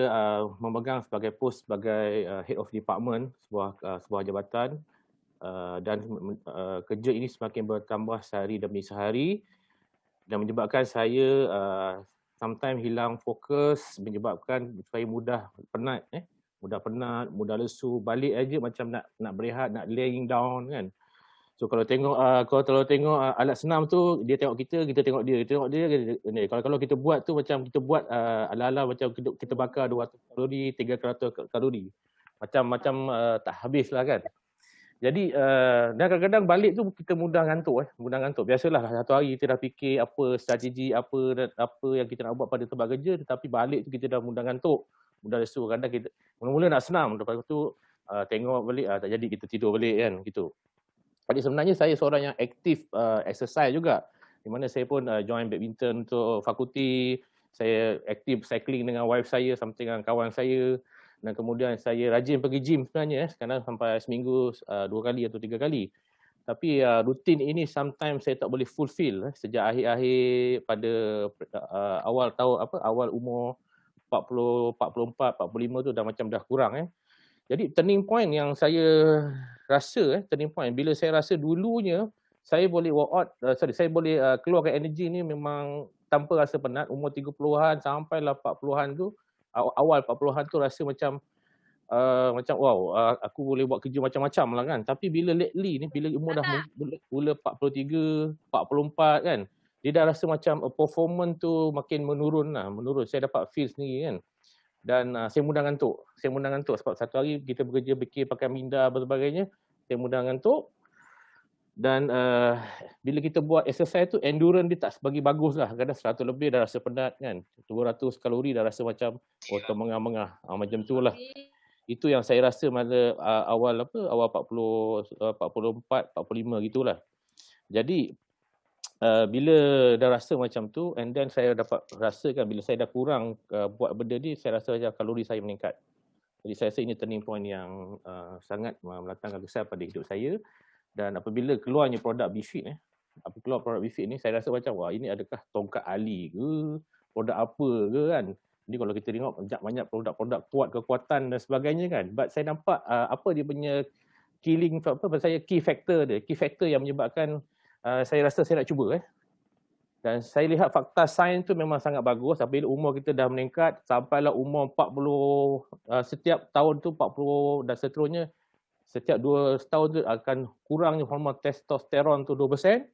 [SPEAKER 4] memegang sebagai pos sebagai head of department sebuah jabatan dan kerja ini semakin bertambah sehari demi sehari dan menyebabkan saya sometimes hilang fokus, menyebabkan saya mudah penat, mudah lesu, balik aja macam nak berehat, nak laying down kan. So kalau tengok alat senam tu, dia tengok kita tengok dia. Kalau kita buat tu macam kita buat ala-ala macam kita bakar 200 kalori, 300 kalori. Macam tak habis lah kan. Jadi dan kadang-kadang balik tu kita mudah ngantuk. Biasalah satu hari kita dah fikir apa strategi, apa yang kita nak buat pada tempat kerja, tetapi balik tu kita dah mudah ngantuk, mudah lesu. Kadang kita mula-mula nak senam, lepas tu tengok balik tak jadi, kita tidur balik kan gitu. Jadi sebenarnya saya seorang yang aktif exercise juga. Di mana saya pun join badminton untuk fakulti, saya aktif cycling dengan wife saya, something dengan kawan saya, dan kemudian saya rajin pergi gym sebenarnya, sekarang sampai seminggu 2 kali atau 3 kali. Tapi rutin ini sometimes saya tak boleh fulfill sejak akhir-akhir pada awal umur 40, 44, 45 tu dah macam dah kurang. Jadi turning point yang saya rasa turning point bila saya rasa dulunya saya boleh saya boleh keluarkan energi ni memang tanpa rasa penat, umur 30-an sampai 40-an tu, awal 40-an tu rasa macam wow, aku boleh buat kerja macam-macam lah kan. Tapi bila lately ni, bila umur dah mula 43, 44 kan, dia dah rasa macam performance tu makin menurun. Saya dapat feel sendiri kan. Dan saya mudah ngantuk. Sebab satu hari kita bekerja fikir pakai minda dan sebagainya, saya mudah ngantuk. Dan bila kita buat exercise tu, endurance dia tak sebagi bagus lah. Kadang 100 lebih dah rasa penat kan. 200 kalori dah rasa macam termengah-mengah. Macam tu lah. Itu yang saya rasa pada awal 44, 45 gitulah. Jadi bila dah rasa macam tu, and then saya dapat rasakan bila saya dah kurang buat benda ni, saya rasa macam kalori saya meningkat. Jadi saya rasa ini turning point yang sangat melantangkan besar pada hidup saya. Dan apabila keluarnya produk BeFit keluar produk BeFit ni, saya rasa macam wah, ini adakah tongkat Ali ke, produk apa ke kan. Jadi kalau kita tengok banyak produk-produk kuat kekuatan dan sebagainya kan, but saya nampak apa dia punya key factor yang menyebabkan saya rasa saya nak cuba. Dan saya lihat fakta sains tu memang sangat bagus. Apabila umur kita dah meningkat sampailah umur 40, setiap tahun tu 40 dan seterusnya, setiap 2 tahun tu akan kurangnya hormon testosteron tu 2%.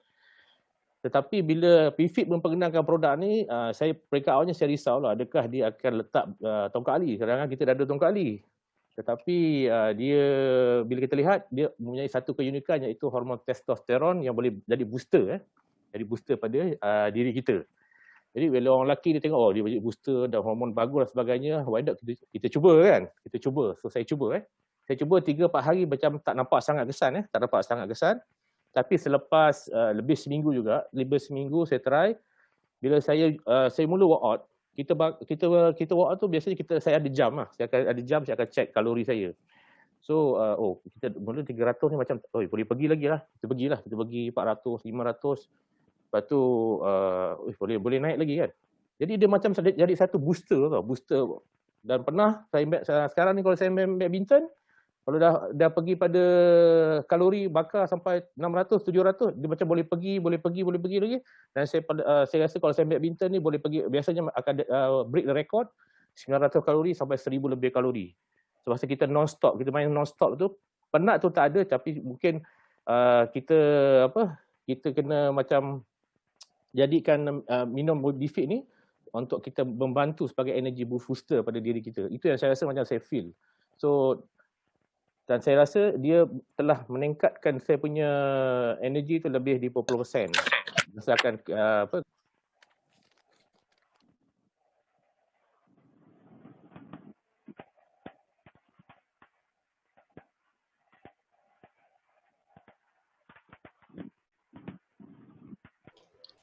[SPEAKER 4] Tetapi bila BeFit memperkenalkan produk ni, saya peringkat awalnya saya risau lah, adakah dia akan letak tongkat Ali. Kadang-kadang kita dah ada tongkat Ali. Tetapi dia, bila kita lihat, dia mempunyai satu keunikan iaitu hormon testosteron yang boleh jadi booster. Jadi booster pada diri kita. Jadi bila orang lelaki dia tengok, dia jadi booster dan hormon bagus dan sebagainya, why not kita cuba kan? Kita cuba. So saya cuba. Saya cuba 3-4 hari macam tak nampak sangat kesan. Tak nampak sangat kesan. Tapi selepas lebih seminggu saya try. Bila saya mula workout, kita workout tu biasanya saya ada jam lah. Saya akan check kalori saya. So kita mula 300 ni macam boleh pergi lagi lah. Kita pergi 400, 500. Lepas tu boleh naik lagi kan. Jadi dia macam jadi satu booster. Dan pernah sekarang ni kalau saya main badminton, kalau dah pergi pada kalori bakar sampai 600, 700, dia macam boleh pergi lagi. Dan saya rasa kalau saya badminton ni boleh pergi, biasanya akan break the record 900 kalori sampai 1000 lebih kalori. Sebab kita non-stop, kita main non-stop tu, penat tu tak ada, tapi mungkin kita kena macam jadikan minum BeFit ni untuk kita membantu sebagai energy booster pada diri kita. Itu yang saya rasa macam saya feel. So, dan saya rasa dia telah meningkatkan saya punya energi tu lebih di 20%. Berdasarkan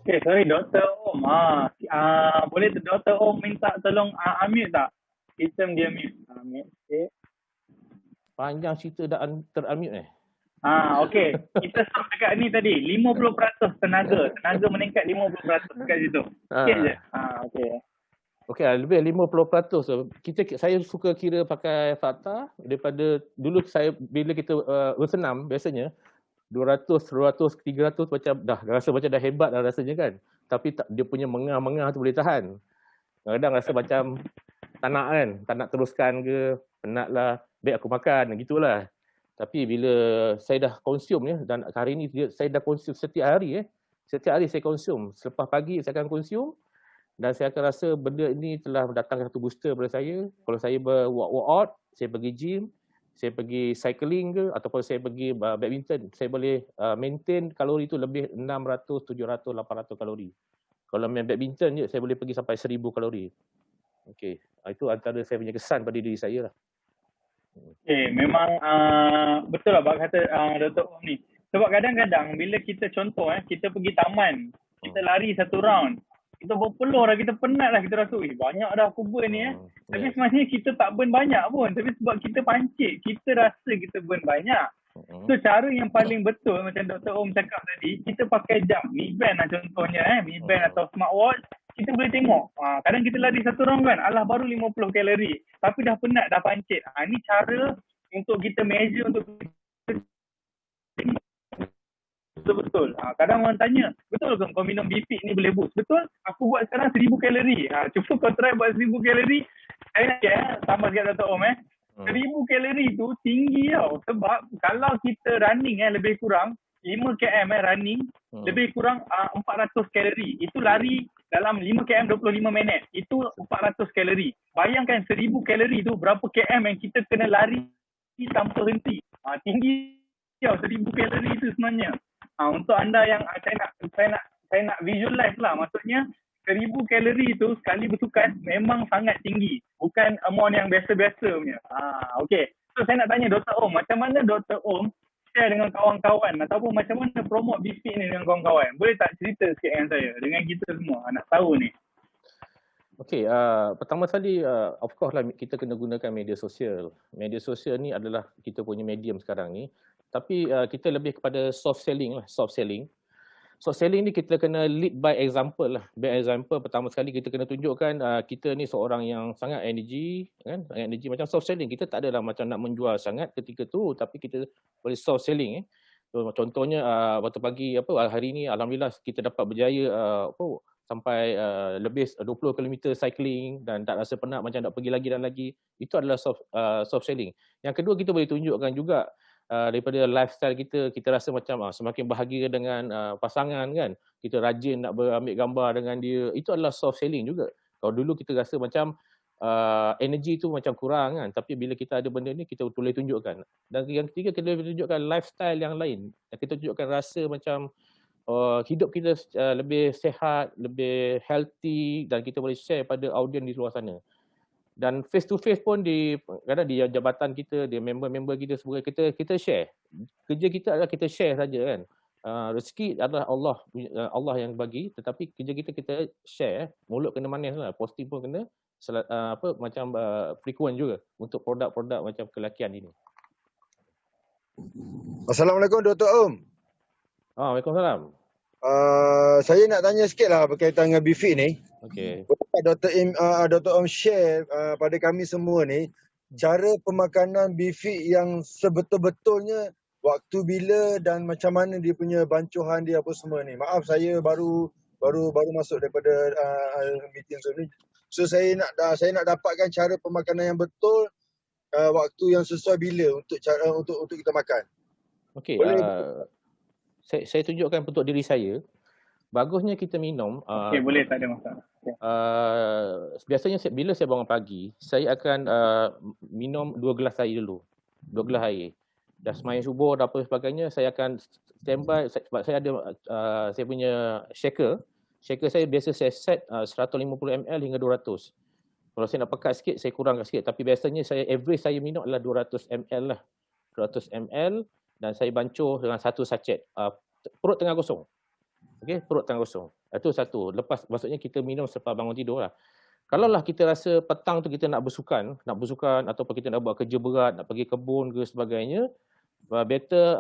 [SPEAKER 1] Okay, sorry Dr. Om. Boleh Dr. Om minta tolong unmute tak? Sistem dia mute. Mute. Okay.
[SPEAKER 4] Panjang cerita dah ter-unmute
[SPEAKER 1] Okay. Kita stop dekat ni tadi. 50% tenaga. Tenaga meningkat 50% dekat situ. Sikit je. Okay.
[SPEAKER 4] Okey, lebih 50%. Saya suka kira pakai fakta daripada dulu bila kita bersenam biasanya 200, 300 macam dah rasa macam dah hebat dah rasanya kan. Tapi dia punya mengah-mengah tu boleh tahan. Kadang-kadang rasa macam tak nak teruskan ke, penat lah, baik aku makan, gitulah. Tapi bila saya dah consume dan hari ni saya dah consume setiap hari Setiap hari saya consume. Selepas pagi saya akan consume dan saya akan rasa benda ini telah mendatangkan satu booster pada saya. Kalau saya workout, saya pergi gym, saya pergi cycling ke ataupun saya pergi badminton, saya boleh maintain kalori itu lebih 600, 700, 800 kalori. Kalau main badminton je saya boleh pergi sampai 1000 kalori. Okey, itu antara saya punya kesan pada diri saya lah.
[SPEAKER 1] Memang betul lah kata Dr. Om ni. Sebab kadang-kadang bila kita contoh kita pergi taman, kita lari satu round, kita berpeluh dah, kita penat lah, kita rasa banyak dah aku burn ni Tapi
[SPEAKER 4] Yes.
[SPEAKER 1] sebenarnya kita tak burn banyak pun, tapi sebab kita pancit, kita rasa kita burn banyak. So cara yang paling betul macam Dr. Om cakap tadi, kita pakai jam, Mi Band lah contohnya Mi Band atau smartwatch, kita boleh tengok. Kadang kita lari satu round kan, alah baru 50 kalori, tapi dah penat, dah pancit. Ni cara untuk kita measure, untuk kita betul-betul. Kadang orang tanya, betul ke kau minum Bifit ni boleh boost? Betul, aku buat sekarang 1000 kalori. Cuba kau try buat 1000 kalori. Saya nak sama sikit Dr. Om 1000 kalori tu tinggi tau. Sebab kalau kita running lebih kurang 5 km running, lebih kurang 400 kalori. Itu lari dalam 5 km 25 minit. Itu 400 kalori. Bayangkan 1000 kalori tu berapa km yang kita kena lari tanpa henti. Tinggi tau 1000 kalori tu sebenarnya. Untuk anda yang saya nak visualize lah, maksudnya 1000 kalori tu sekali bersukan memang sangat tinggi. Bukan amount yang biasa-biasa punya. Okay. So saya nak tanya Dr. Om, macam mana Dr. Om share dengan kawan-kawan ataupun macam mana promote Bifit ni dengan kawan-kawan? Boleh tak cerita sikit dengan saya, dengan kita semua nak tahu ni?
[SPEAKER 4] Okey, pertama sekali of course lah kita kena gunakan media sosial. Media sosial ni adalah kita punya medium sekarang ni. Tapi kita lebih kepada soft selling lah, soft selling. Soft selling ni kita kena lead by example lah. By example, pertama sekali kita kena tunjukkan kita ni seorang yang sangat energy, kan? Energy macam soft selling. Kita tak adalah macam nak menjual sangat ketika tu, tapi kita boleh soft selling. So, contohnya waktu pagi hari ni alhamdulillah kita dapat berjaya sampai lebih 20 km cycling dan tak rasa penat macam nak pergi lagi dan lagi. Itu adalah soft selling. Yang kedua, kita boleh tunjukkan juga daripada lifestyle kita rasa macam semakin bahagia dengan pasangan kan. Kita rajin nak ambil gambar dengan dia. Itu adalah soft selling juga. Kalau dulu kita rasa macam energy tu macam kurang kan. Tapi bila kita ada benda ni, kita boleh tunjukkan. Dan yang ketiga, kita boleh tunjukkan lifestyle yang lain. Kita tunjukkan rasa macam hidup kita lebih sihat, lebih healthy dan kita boleh share pada audiens di luar sana. Dan face to face pun kadang di jabatan kita, di member-member kita semua kita share. Kerja kita adalah kita share saja kan. Rezeki adalah Allah yang bagi, tetapi kerja kita share. Mulut kena manis lah, posting pun kena macam frequent juga untuk produk-produk macam kelakian ini.
[SPEAKER 5] Assalamualaikum Dr. Om.
[SPEAKER 4] Waalaikumsalam.
[SPEAKER 5] Saya nak tanya sikit lah berkaitan dengan Bifit ni.
[SPEAKER 4] Okey.
[SPEAKER 5] Dr. Om share pada kami semua ni cara pemakanan Bifit yang sebetul-betulnya waktu bila dan macam mana dia punya bancuhan dia apa semua ni. Maaf saya baru masuk daripada meeting tu ni. So saya nak dapatkan cara pemakanan yang betul waktu yang sesuai bila untuk kita makan.
[SPEAKER 4] Okey. Saya tunjukkan untuk diri saya. Bagusnya kita minum.
[SPEAKER 1] Okey, boleh, tak ada masalah.
[SPEAKER 4] Biasanya bila saya bangun pagi, saya akan minum 2 gelas air dulu. 2 gelas air. Dah sembahyang subuh dan apa sebagainya, saya akan standby sebab saya ada saya punya shaker. Shaker saya biasa saya set 150 ml hingga 200. Kalau saya nak pekat sikit, saya kurangkan sikit. Tapi biasanya average saya minum adalah 200 ml lah. 200 ml dan saya bancuh dengan satu sachet. Perut tengah kosong. Okey, perut tengah kosong. Itu satu. Lepas maksudnya kita minum selepas bangun tidur lah. Kalau lah kita rasa petang tu kita nak bersukan ataupun kita nak buat kerja berat, nak pergi kebun ke sebagainya, better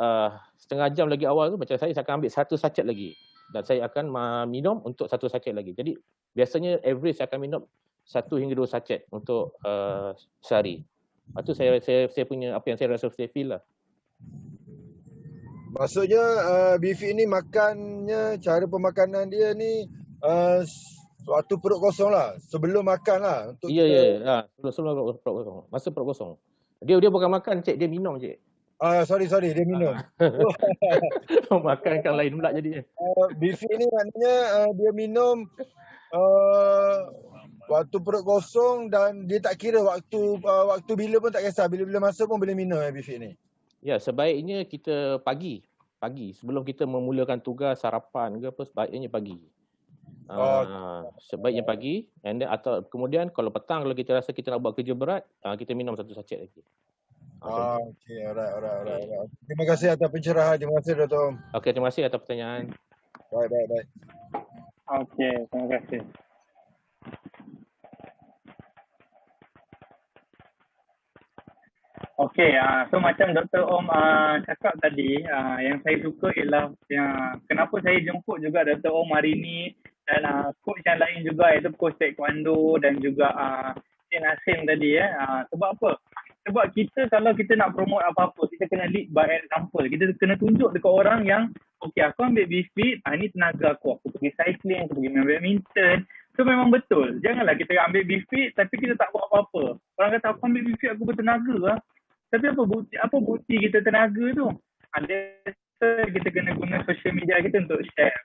[SPEAKER 4] setengah jam lagi awal tu macam saya akan ambil satu sachet lagi. Dan saya akan minum untuk satu sachet lagi. Jadi biasanya average saya akan minum 1 hingga 2 sachet untuk sehari. Itu saya punya apa yang saya rasa saya feel lah.
[SPEAKER 5] Maksudnya Bifit ni makannya, cara pemakanan dia ni waktu perut kosong lah, sebelum makan lah.
[SPEAKER 4] Ya. Sebelum perut kosong. Masa perut kosong. Dia bukan makan, cik, dia minum, cik.
[SPEAKER 5] Sorry, dia minum.
[SPEAKER 4] Makan kan lain pula jadi.
[SPEAKER 5] Bifit ni maknanya dia minum waktu perut kosong dan dia tak kira waktu bila pun tak kisah, bila masa pun boleh minum Bifit ni.
[SPEAKER 4] Ya, sebaiknya kita pagi sebelum kita memulakan tugas sarapan ke apa, sebaiknya pagi. Sebaiknya pagi and then, atau kemudian kalau petang kalau kita rasa kita nak buat kerja berat, kita minum satu sachet lagi.
[SPEAKER 5] Okey, alright. Terima kasih atas pencerahan. Terima kasih Dr. Om.
[SPEAKER 4] Okey, terima kasih atas pertanyaan.
[SPEAKER 5] Baik.
[SPEAKER 1] Okey, terima kasih. Okey, so macam Dr. Om cakap tadi, yang saya suka ialah kenapa saya jemput juga Dr. Om hari ni dan coach yang lain juga, iaitu coach taekwondo dan juga Cik Nasim tadi. Sebab apa? Sebab kita kalau kita nak promote apa-apa, kita kena lead by example. Kita kena tunjuk dekat orang yang okey, aku ambil BFIT, ni tenaga aku pergi cycling, aku pergi main badminton. So memang betul. Janganlah kita ambil BFIT tapi kita tak buat apa-apa. Orang kata aku ambil BFIT, aku bertenaga lah. Tapi apa bukti kita tenaga tu? Ada kita kena guna social media kita untuk share.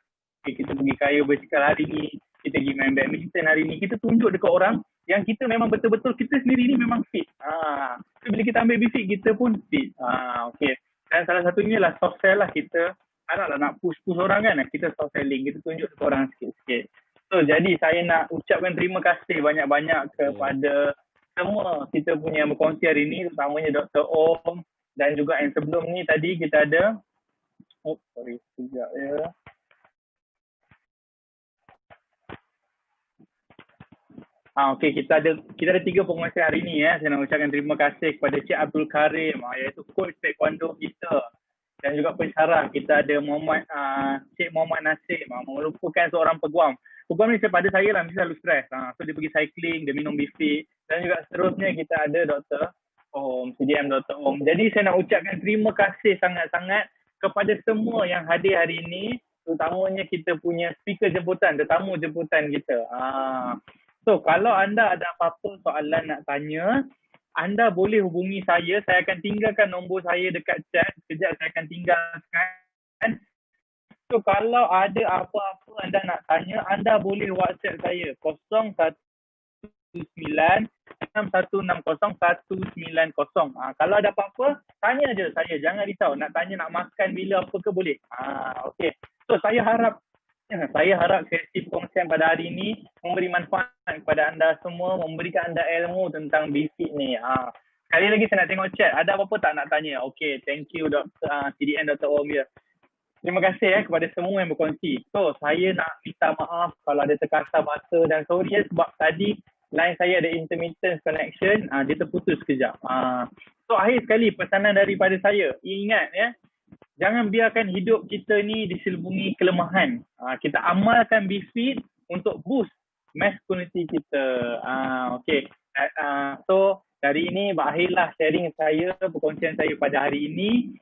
[SPEAKER 1] Okay, kita pergi kayu bersikal hari ni, kita pergi main badminton hari ni, kita tunjuk dekat orang yang kita memang betul-betul kita sendiri ni memang fit. So bila kita ambil BFIT, kita pun fit. Okay. Dan salah satunya lah soft sell lah, kita nak push orang kan, kita soft selling, kita tunjuk dekat orang sikit-sikit. So jadi saya nak ucapkan terima kasih banyak-banyak kepada semua kita punya yang berkongsi hari ni, terutamanya Dr. Om dan juga yang sebelum ni tadi kita ada sekejap ya. Okey, kita ada 3 penguasa hari ni ya. Saya nak ucapkan terima kasih kepada Cik Abdul Karim, iaitu coach taekwondo kita, dan juga pensyarah kita ada Cik Muhammad Nasir, merupakan seorang peguam. Peguam ni pada saya lah mesti selalu stres. So dia pergi cycling, dia minum BFIT, dan juga seterusnya kita ada Dr. Om, CDM Dr. Om. Jadi saya nak ucapkan terima kasih sangat-sangat kepada semua yang hadir hari ini, terutamanya kita punya speaker jemputan, tetamu jemputan kita. So kalau anda ada apa-apa soalan nak tanya, anda boleh hubungi saya. Saya akan tinggalkan nombor saya dekat chat. Sekejap saya akan tinggalkan. So kalau ada apa-apa anda nak tanya, anda boleh WhatsApp saya 0196160190. Kalau ada apa-apa, tanya je saya. Jangan risau. Nak tanya nak makan bila apa ke boleh. Okey. So saya harap sesi perkongsian pada hari ini memberi manfaat kepada anda semua, memberikan anda ilmu tentang BFIT ni. Sekali lagi saya nak tengok chat. Ada apa-apa tak nak tanya? Okey, thank you CDN Dr. Om ya. Terima kasih kepada semua yang berkongsi. So, saya nak minta maaf kalau ada terkasar bahasa dan sorry sebab tadi line saya ada intermittent connection, dia terputus sekejap. So, akhir sekali pesanan daripada saya. Ingat ya, jangan biarkan hidup kita ni diselubungi kelemahan. Kita amalkan BFIT untuk boost masculinity kita. Okay. So, dari ini berakhirlah sharing saya, perkongsian saya pada hari ini.